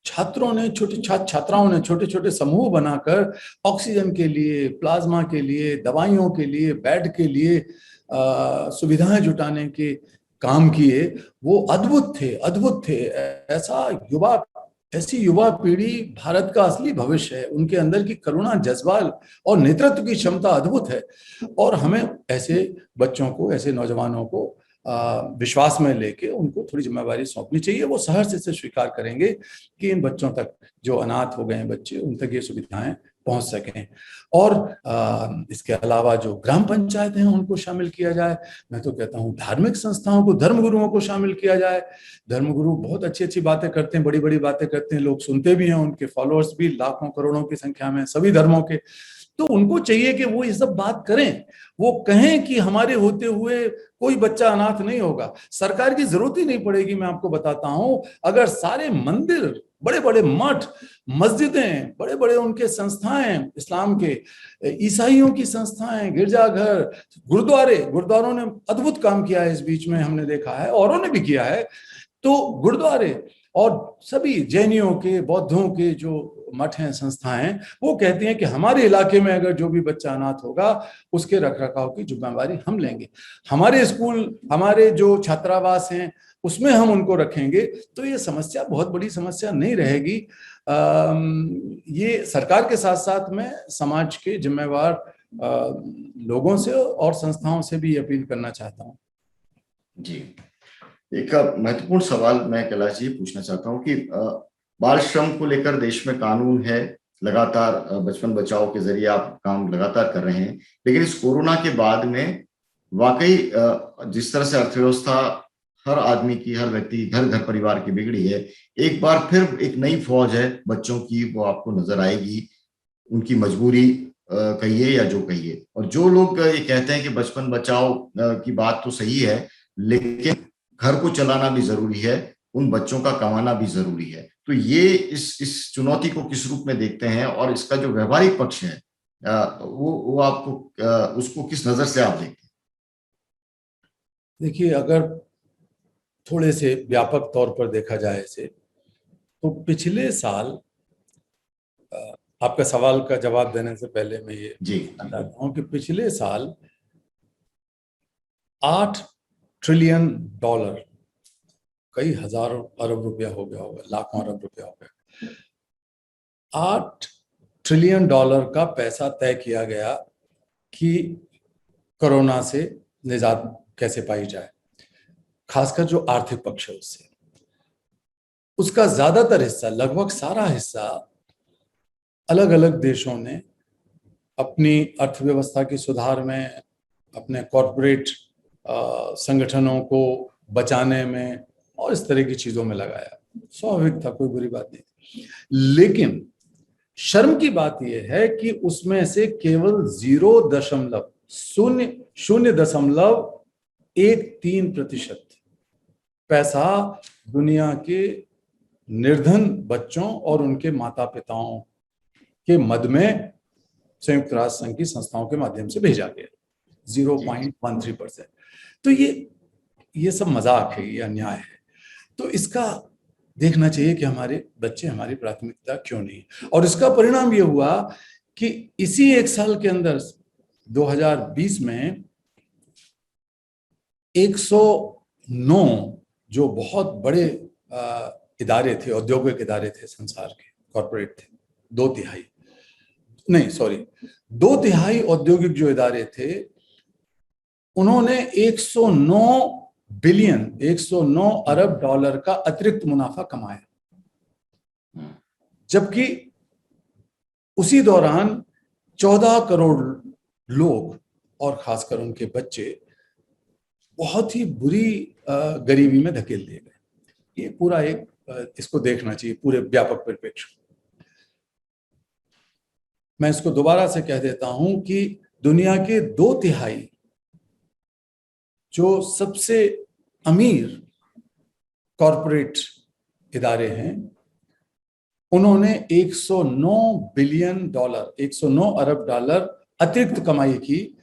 छात्राओं ने छोटे छोटे समूह बनाकर ऑक्सीजन के लिए, प्लाज्मा के लिए, दवाइयों के लिए, बेड के लिए सुविधाएं जुटाने के काम किए, वो अद्भुत थे। ऐसी युवा पीढ़ी भारत का असली भविष्य है। उनके अंदर की करुणा, जज्बा और नेतृत्व की क्षमता अद्भुत है, और हमें ऐसे बच्चों को, ऐसे नौजवानों को विश्वास में लेके उनको थोड़ी जिम्मेवारी सौंपनी चाहिए। वो सहर्ष से स्वीकार करेंगे कि इन बच्चों तक, जो अनाथ हो गए हैं बच्चे, उन तक ये सुविधाएं पहुंच सकें। और इसके अलावा जो ग्राम पंचायत हैं उनको शामिल किया जाए। मैं तो कहता हूं धार्मिक संस्थाओं को, धर्मगुरुओं को शामिल किया जाए। धर्मगुरु बहुत अच्छी बातें करते हैं, बड़ी बड़ी बातें करते हैं, लोग सुनते भी हैं, उनके फॉलोअर्स भी लाखों करोड़ों की संख्या में, सभी धर्मों के। तो उनको चाहिए कि वो ये सब बात करें, वो कहें कि हमारे होते हुए कोई बच्चा अनाथ नहीं होगा। सरकार की जरूरत ही नहीं पड़ेगी। मैं आपको बताता हूं, अगर सारे मंदिर, बड़े बड़े मठ, मस्जिदें, बड़े बड़े उनके संस्थाएं, इस्लाम के, ईसाइयों की संस्थाएं, गिरजाघर, गुरुद्वारों ने अद्भुत काम किया है इस बीच में, हमने देखा है, औरों ने भी किया है। तो गुरुद्वारे और सभी जैनियों के, बौद्धों के जो मठ हैं, संस्थाएं, वो कहती हैं कि हमारे इलाके में अगर जो भी बच्चा अनाथ होगा उसके रखरखाव की जिम्मेवारी हम लेंगे। हमारे स्कूल, हमारे जो छात्रावास हैं, उसमें हम उनको रखेंगे। तो ये समस्या बहुत बड़ी समस्या नहीं रहेगी। ये सरकार के साथ साथ में समाज के जिम्मेवार लोगों से और संस्थाओं से भी अपील करना चाहता हूँ। जी, एक महत्वपूर्ण सवाल मैं कैलाश जी पूछना चाहता हूँ कि बाल श्रम को लेकर देश में कानून है, लगातार बचपन बचाओ के जरिए आप काम लगातार कर रहे हैं, लेकिन इस कोरोना के बाद में वाकई जिस तरह से अर्थव्यवस्था हर आदमी की, हर व्यक्ति की, घर घर परिवार की बिगड़ी है, एक बार फिर एक नई फौज है बच्चों की, वो आपको नजर आएगी। उनकी मजबूरी कहिए या जो कहिए, और जो लोग ये कहते हैं कि बचपन बचाओ की बात तो सही है, लेकिन घर को चलाना भी जरूरी है, उन बच्चों का कमाना भी जरूरी है। तो ये इस चुनौती को किस रूप में देखते हैं, और इसका जो व्यवहारिक पक्ष है वो आपको उसको किस नजर से आप देखते हैं? देखिए, अगर थोड़े से व्यापक तौर पर देखा जाए इसे, तो पिछले साल, आपका सवाल का जवाब देने से पहले मैं ये बताता हूं कि पिछले साल $8 ट्रिलियन, कई हजारों अरब रुपया हो गया होगा, लाखों अरब रुपया हो गया, $8 ट्रिलियन का पैसा तय किया गया कि कोरोना से निजात कैसे पाई जाए, खासकर जो आर्थिक पक्ष है उससे। उसका ज्यादातर हिस्सा, लगभग सारा हिस्सा, अलग अलग देशों ने अपनी अर्थव्यवस्था की सुधार में, अपने कॉरपोरेट संगठनों को बचाने में और इस तरह की चीजों में लगाया। स्वाभाविक था, कोई बुरी बात नहीं। लेकिन शर्म की बात यह है कि उसमें से केवल 0.13% पैसा दुनिया के निर्धन बच्चों और उनके माता पिताओं के मद में संयुक्त राष्ट्र संघ की संस्थाओं के माध्यम से भेजा गया। 0.13%। तो ये सब मजाक है, ये अन्याय है। तो इसका देखना चाहिए कि हमारे बच्चे हमारी प्राथमिकता क्यों नहीं। और इसका परिणाम ये हुआ कि इसी एक साल के अंदर 2020 में 109 जो बहुत बड़े इदारे थे, औद्योगिक इदारे थे संसार के, कॉर्पोरेट थे, 2/3 औद्योगिक जो इदारे थे, उन्होंने 109 अरब डॉलर का अतिरिक्त मुनाफा कमाया। जबकि उसी दौरान 14 करोड़ लोग और खासकर उनके बच्चे बहुत ही बुरी गरीबी में धकेल दिए गए। ये पूरा इसको देखना चाहिए पूरे व्यापक परिप्रेक्ष्य। मैं इसको दोबारा से कह देता हूं कि दुनिया के 2/3 जो सबसे अमीर कॉरपोरेट इदारे हैं, उन्होंने 109 अरब डॉलर अतिरिक्त कमाई की,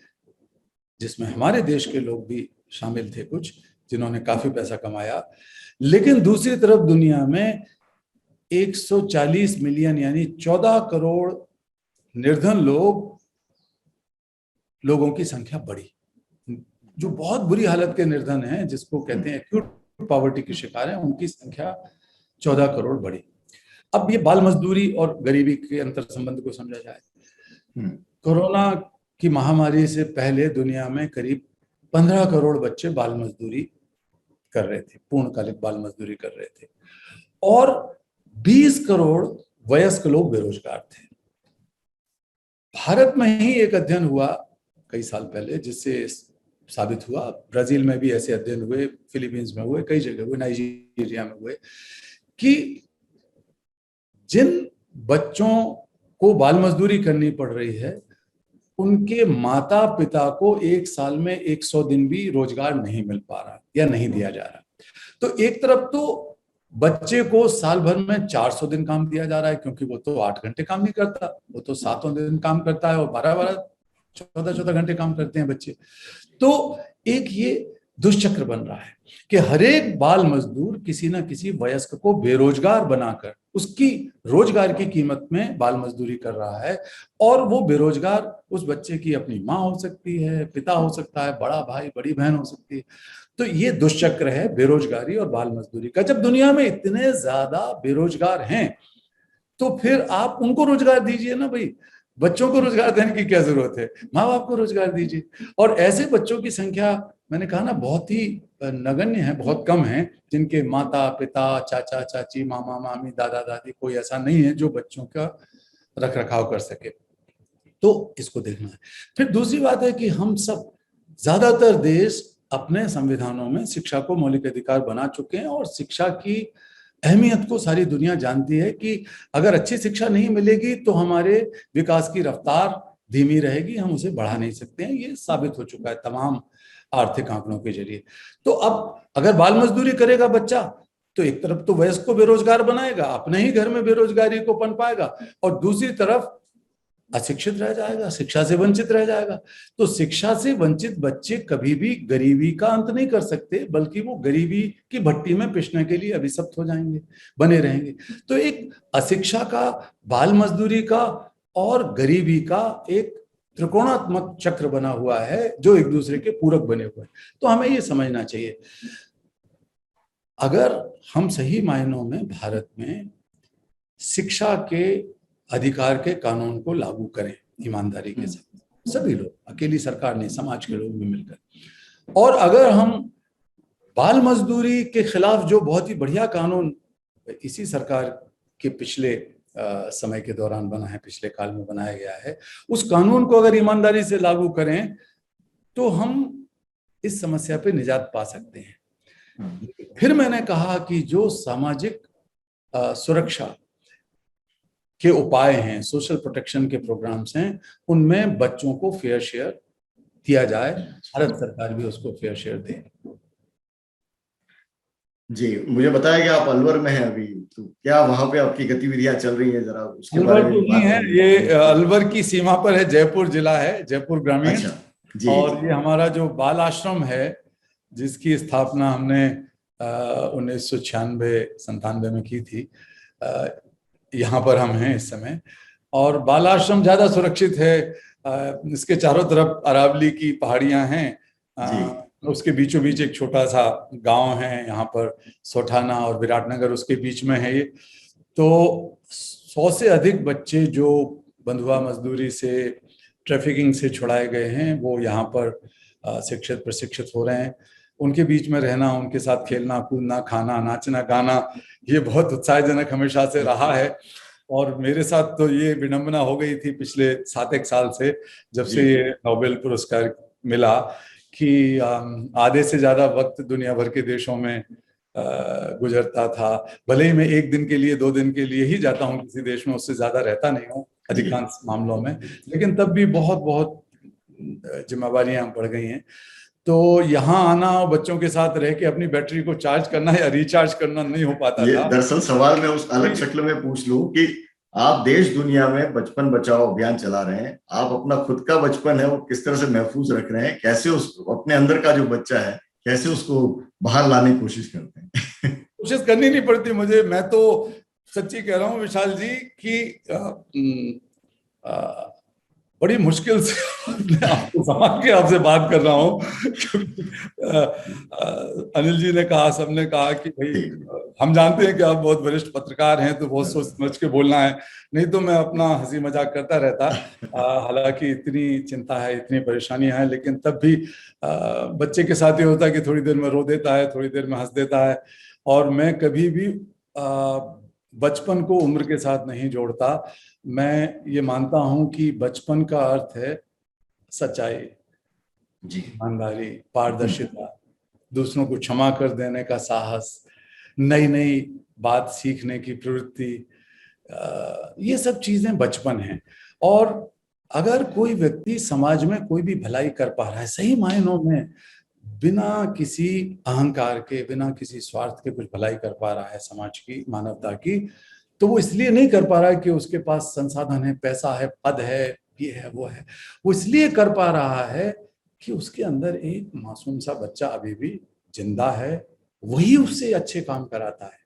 जिसमें हमारे देश के लोग भी शामिल थे, कुछ जिन्होंने काफी पैसा कमाया। लेकिन दूसरी तरफ दुनिया में 140 मिलियन यानी 14 करोड़ निर्धन लोगों की संख्या बढ़ी, जो बहुत बुरी हालत के निर्धन हैं, जिसको कहते हैं एक्यूट पॉवर्टी के शिकार हैं, उनकी संख्या 14 करोड़ बढ़ी। अब ये बाल मजदूरी और गरीबी के अंतर संबंध को समझा जाए। कोरोना की महामारी से पहले दुनिया में करीब 15 करोड़ बच्चे बाल मजदूरी कर रहे थे, पूर्णकालिक बाल मजदूरी कर रहे थे, और 20 करोड़ वयस्क लोग बेरोजगार थे। भारत में ही एक अध्ययन हुआ कई साल पहले, जिससे साबित हुआ, ब्राजील में भी ऐसे अध्ययन हुए, फिलीपींस में हुए, कई जगह हुए, नाइजीरिया में हुए, कि जिन बच्चों को बाल मजदूरी करनी पड़ रही है, उनके माता पिता को एक साल में 100 दिन भी रोजगार नहीं मिल पा रहा या नहीं दिया जा रहा। तो एक तरफ तो बच्चे को साल भर में 400 दिन काम दिया जा रहा है, क्योंकि वो तो 8 घंटे काम नहीं करता, वो तो 7 दिन काम करता है, और 12-12 14 घंटे काम करते हैं बच्चे। तो एक ये दुष्चक्र बन रहा है कि हर एक बाल मजदूर किसी ना किसी वयस्क को बेरोजगार बनाकर उसकी रोजगार की कीमत में बाल मजदूरी कर रहा है, और वो बेरोजगार उस बच्चे की अपनी माँ हो सकती है, पिता हो सकता है, बड़ा भाई, बड़ी बहन हो सकती है। तो ये दुष्चक्र है बेरोजगारी और बाल मजदूरी का। जब दुनिया में इतने ज्यादा बेरोजगार हैं, तो फिर आप उनको रोजगार दीजिए ना भाई। बच्चों को रोजगार देने की क्या जरूरत है, माँ बाप को रोजगार दीजिए। और ऐसे बच्चों की संख्या, मैंने कहा ना, बहुत ही नगण्य है, बहुत कम है, जिनके माता पिता, चाचा चाची, मामा मामी, दादा दादी, कोई ऐसा नहीं है जो बच्चों का रख रखाव कर सके। तो इसको देखना है। फिर दूसरी बात है कि हम सब, ज्यादातर देश अपने संविधानों में शिक्षा को मौलिक अधिकार बना चुके हैं, और शिक्षा की अहमियत को सारी दुनिया जानती है कि अगर अच्छी शिक्षा नहीं मिलेगी तो हमारे विकास की रफ्तार धीमी रहेगी, हम उसे बढ़ा नहीं सकते हैं। ये साबित हो चुका है तमाम आर्थिक आंकड़ों के जरिए। तो अब अगर बाल मजदूरी करेगा बच्चा, तो एक तरफ तो वयस्क को बेरोजगार बनाएगा, अपने ही घर में बेरोजगारी को पनपाएगा, और दूसरी तरफ अशिक्षित रह जाएगा, शिक्षा से वंचित रह जाएगा। तो शिक्षा से वंचित बच्चे कभी भी गरीबी का अंत नहीं कर सकते, बल्कि वो गरीबी की भट्टी में पिसने के लिए अभिशप्त हो जाएंगे, बने रहेंगे। तो एक अशिक्षा का, बाल मजदूरी का और गरीबी का एक त्रिकोणात्मक चक्र बना हुआ है, जो एक दूसरे के पूरक बने हुए हैं। तो हमें ये समझना चाहिए, अगर हम सही मायनों में भारत में शिक्षा के अधिकार के कानून को लागू करें ईमानदारी के साथ, सभी लोग, अकेली सरकार नहीं, समाज के लोग भी मिलकर, और अगर हम बाल मजदूरी के खिलाफ जो बहुत ही बढ़िया कानून इसी सरकार के पिछले समय के दौरान बना है, पिछले काल में बनाया गया है, उस कानून को अगर ईमानदारी से लागू करें तो हम इस समस्या पे निजात पा सकते हैं। फिर मैंने कहा कि जो सामाजिक सुरक्षा के उपाय हैं, सोशल प्रोटेक्शन के प्रोग्राम्स हैं, उनमें बच्चों को फेयर शेयर दिया जाए, भारत सरकार भी उसको फेयर शेयर दे। जी, मुझे बताया कि आप अलवर में हैं अभी, तो क्या वहां पे आपकी गतिविधियां चल रही है, जरा उसके बारे अलवर में तो नहीं बात है, करें। ये अलवर की सीमा पर है, जयपुर जिला है, जयपुर ग्रामीण। अच्छा, जी और जी। ये हमारा जो बाल आश्रम है, जिसकी स्थापना हमने 1996-97 में की थी, यहाँ पर हम हैं इस समय। और बाल आश्रम ज्यादा सुरक्षित है, इसके चारों तरफ अरावली की पहाड़ियां हैं, जी उसके बीचों बीच एक छोटा सा गांव है यहाँ पर, सोठाना, और विराटनगर उसके बीच में है ये। तो 100 से अधिक बच्चे जो बंधुआ मजदूरी से, ट्रैफिकिंग से छुड़ाए गए हैं, वो यहाँ पर शिक्षित प्रशिक्षित हो रहे हैं। उनके बीच में रहना, उनके साथ खेलना कूदना, खाना, नाचना गाना, ये बहुत उत्साहजनक हमेशा से रहा है। और मेरे साथ तो ये विडंबना हो गई थी पिछले 7 एक साल से, जब जी से ये नोबेल पुरस्कार मिला, कि आधे से ज्यादा वक्त दुनिया भर के देशों में गुजरता था। भले ही मैं 1 दिन के लिए 2 दिन के लिए ही जाता हूँ किसी देश में, उससे ज्यादा रहता नहीं हूँ अधिकांश मामलों में, लेकिन तब भी बहुत बहुत जिम्मेवारियां बढ़ गई हैं। तो यहाँ आना और बच्चों के साथ रह के अपनी बैटरी को चार्ज करना या रिचार्ज करना नहीं हो पाता ये था। दरअसल सवाल मैं उस अलग शक्ल में पूछ लूं कि आप देश दुनिया में बचपन बचाओ अभियान चला रहे हैं, आप अपना खुद का बचपन है वो किस तरह से महफूज रख रहे हैं, कैसे उस अपने अंदर का जो बच्चा है कैसे उसको बाहर लाने की कोशिश करते हैं? कोशिश करनी नहीं पड़ती मुझे, मैं तो सच्ची कह रहा हूँ विशाल जी कि बड़ी मुश्किल से अपने आपको संभाल के आपसे बात कर रहा हूँ, क्योंकि अनिल जी ने कहा, सबने कहा कि भाई हम जानते हैं कि आप बहुत वरिष्ठ पत्रकार हैं, तो बहुत सोच समझ के बोलना है, नहीं तो मैं अपना हंसी मजाक करता रहता। हालांकि इतनी चिंता है, इतनी परेशानियां हैं, लेकिन तब भी बच्चे के साथ ये होता है कि थोड़ी देर में रो देता है, थोड़ी देर में हंस देता है। और मैं कभी भी बचपन को उम्र के साथ नहीं जोड़ता। मैं ये मानता हूं कि बचपन का अर्थ है सच्चाई, ईमानदारी, पारदर्शिता, दूसरों को क्षमा कर देने का साहस, नई नई बात सीखने की प्रवृत्ति, ये सब चीजें बचपन है। और अगर कोई व्यक्ति समाज में कोई भी भलाई कर पा रहा है सही मायनों में, बिना किसी अहंकार के, बिना किसी स्वार्थ के कुछ भलाई कर पा रहा है समाज की, मानवता की, तो वो इसलिए नहीं कर पा रहा है कि उसके पास संसाधन है, पैसा है, पद है, ये है वो है। वो इसलिए कर पा रहा है कि उसके अंदर एक मासूम सा बच्चा अभी भी जिंदा है, वही उससे अच्छे काम कराता है।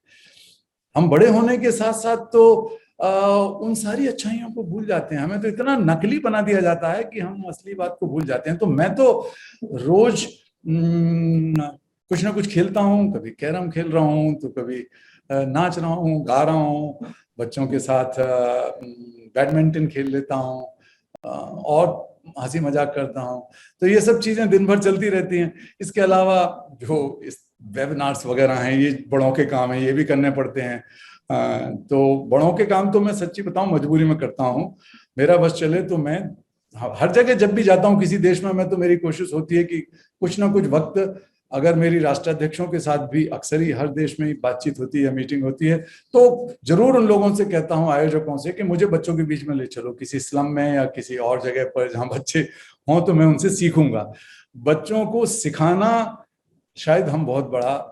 हम बड़े होने के साथ साथ तो उन सारी अच्छाइयों को भूल जाते हैं, हमें तो इतना नकली बना दिया जाता है कि हम असली बात को भूल जाते हैं। तो मैं तो रोज कुछ ना कुछ खेलता हूँ, कभी कैरम खेल रहा हूँ, तो कभी नाच रहा हूँ, गा रहा हूँ, बच्चों के साथ बैडमिंटन खेल लेता हूँ, और हंसी मजाक करता हूँ। तो ये सब चीजें दिन भर चलती रहती हैं। इसके अलावा जो इस वेबिनार्स वगैरह हैं, ये बड़ों के काम है, ये भी करने पड़ते हैं। तो बड़ों के काम तो मैं सच्ची बताऊं मजबूरी में करता हूँ। मेरा बस चले तो मैं हर जगह जब भी जाता हूँ किसी देश में, मैं तो मेरी कोशिश होती है कि कुछ ना कुछ वक्त, अगर मेरी राष्ट्राध्यक्षों के साथ भी अक्सर ही हर देश में बातचीत होती है, मीटिंग होती है, तो जरूर उन लोगों से कहता हूँ, आयोजकों से, कि मुझे बच्चों के बीच में ले चलो, किसी स्लम में या किसी और जगह पर जहाँ बच्चे हों, तो मैं उनसे सीखूंगा। बच्चों को सिखाना शायद हम बहुत बड़ा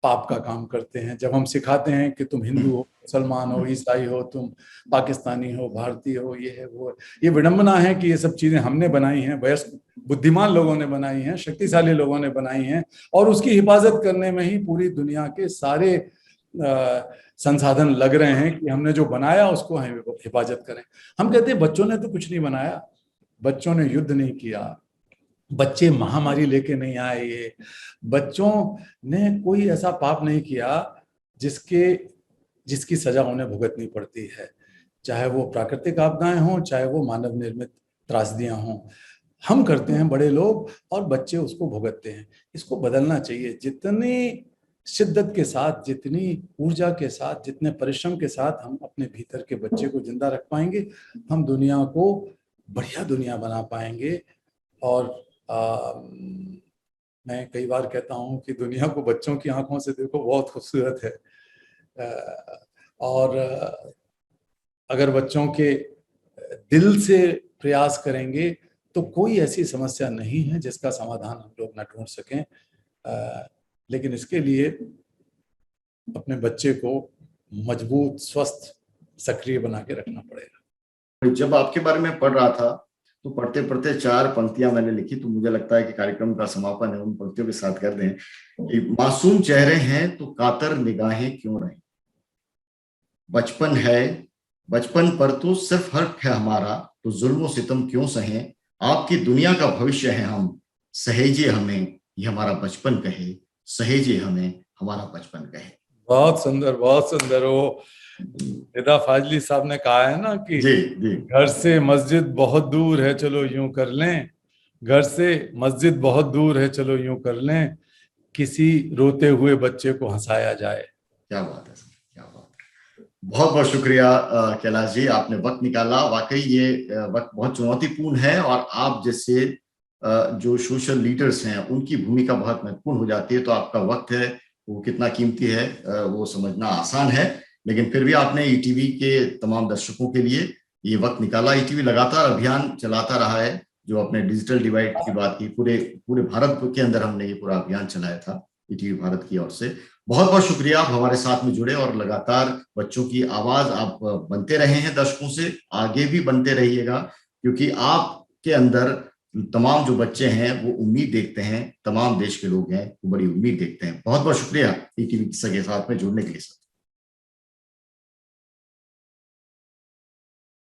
पाप का काम करते हैं जब हम सिखाते हैं कि तुम हिंदू हो, मुसलमान हो, ईसाई हो, तुम पाकिस्तानी हो, भारतीय हो, ये है वो है। ये विडंबना है कि ये सब चीजें हमने बनाई हैं, वयस्क बुद्धिमान लोगों ने बनाई हैं, शक्तिशाली लोगों ने बनाई हैं, और उसकी हिफाजत करने में ही पूरी दुनिया के सारे संसाधन लग रहे हैं कि हमने जो बनाया उसको हम हिफाजत करें। हम कहते हैं बच्चों ने तो कुछ नहीं बनाया, बच्चों ने युद्ध नहीं किया, बच्चे महामारी लेके नहीं आए, ये बच्चों ने कोई ऐसा पाप नहीं किया जिसकी सजा उन्हें भुगतनी पड़ती है, चाहे वो प्राकृतिक आपदाएं हों, चाहे वो मानव निर्मित त्रासदियां हों। हम करते हैं बड़े लोग, और बच्चे उसको भुगतते हैं। इसको बदलना चाहिए। जितनी शिद्दत के साथ, जितनी ऊर्जा के साथ, जितने परिश्रम के साथ हम अपने भीतर के बच्चे को जिंदा रख पाएंगे, हम दुनिया को बढ़िया दुनिया बना पाएंगे। और मैं कई बार कहता हूँ कि दुनिया को बच्चों की आंखों से देखो, बहुत खूबसूरत है। और अगर बच्चों के दिल से प्रयास करेंगे तो कोई ऐसी समस्या नहीं है जिसका समाधान हम लोग न ढूंढ सकें। लेकिन इसके लिए अपने बच्चे को मजबूत, स्वस्थ, सक्रिय बना के रखना पड़ेगा। जब आपके बारे में पढ़ रहा था तो पढ़ते पढ़ते 4 पंक्तियां मैंने लिखी, तो मुझे लगता है कि कार्यक्रम का समापन है उन पंक्तियों के साथ कर दें कि मासूम चेहरे हैं तो कातर निगाहें क्यों रहे, बचपन है बचपन पर तो सिर्फ हक है हमारा, तो जुल्म सितम क्यों सहें, आपकी दुनिया का भविष्य है हम, सहेजे हमें ये हमारा बचपन कहे, सहेजे हमें हमारा बचपन कहे। बहुत सुंदर, बहुत सुंदर। वो निदा फाजली साहब ने कहा है ना कि जी जी, घर से मस्जिद बहुत दूर है, चलो यूं कर लें, घर से मस्जिद बहुत दूर है, चलो यूं कर लें, किसी रोते हुए बच्चे को हंसाया जाए। क्या बात है सर, क्या बात है। बहुत बहुत शुक्रिया कैलाश जी, आपने वक्त निकाला। वाकई ये वक्त बहुत चुनौतीपूर्ण है और आप जैसे जो सोशल लीडर्स हैं उनकी भूमिका बहुत महत्वपूर्ण हो जाती है, तो आपका वक्त है वो कितना कीमती है वो समझना आसान है। लेकिन फिर भी आपने ईटीवी के तमाम दर्शकों के लिए ये वक्त निकाला। ईटीवी लगातार अभियान चलाता रहा है, जो अपने डिजिटल डिवाइड की बात की, पूरे पूरे भारत के अंदर हमने ये पूरा अभियान चलाया था ईटीवी भारत की ओर से। बहुत बहुत शुक्रिया, आप हमारे साथ में जुड़े और लगातार बच्चों की आवाज आप बनते रहे हैं, दर्शकों से आगे भी बनते रहिएगा, क्योंकि आपके अंदर तमाम जो बच्चे हैं वो उम्मीद देखते हैं, तमाम देश के लोग हैं वो बड़ी उम्मीद देखते हैं। बहुत बहुत शुक्रिया ईटीवी के साथ में जुड़ने के लिए सर।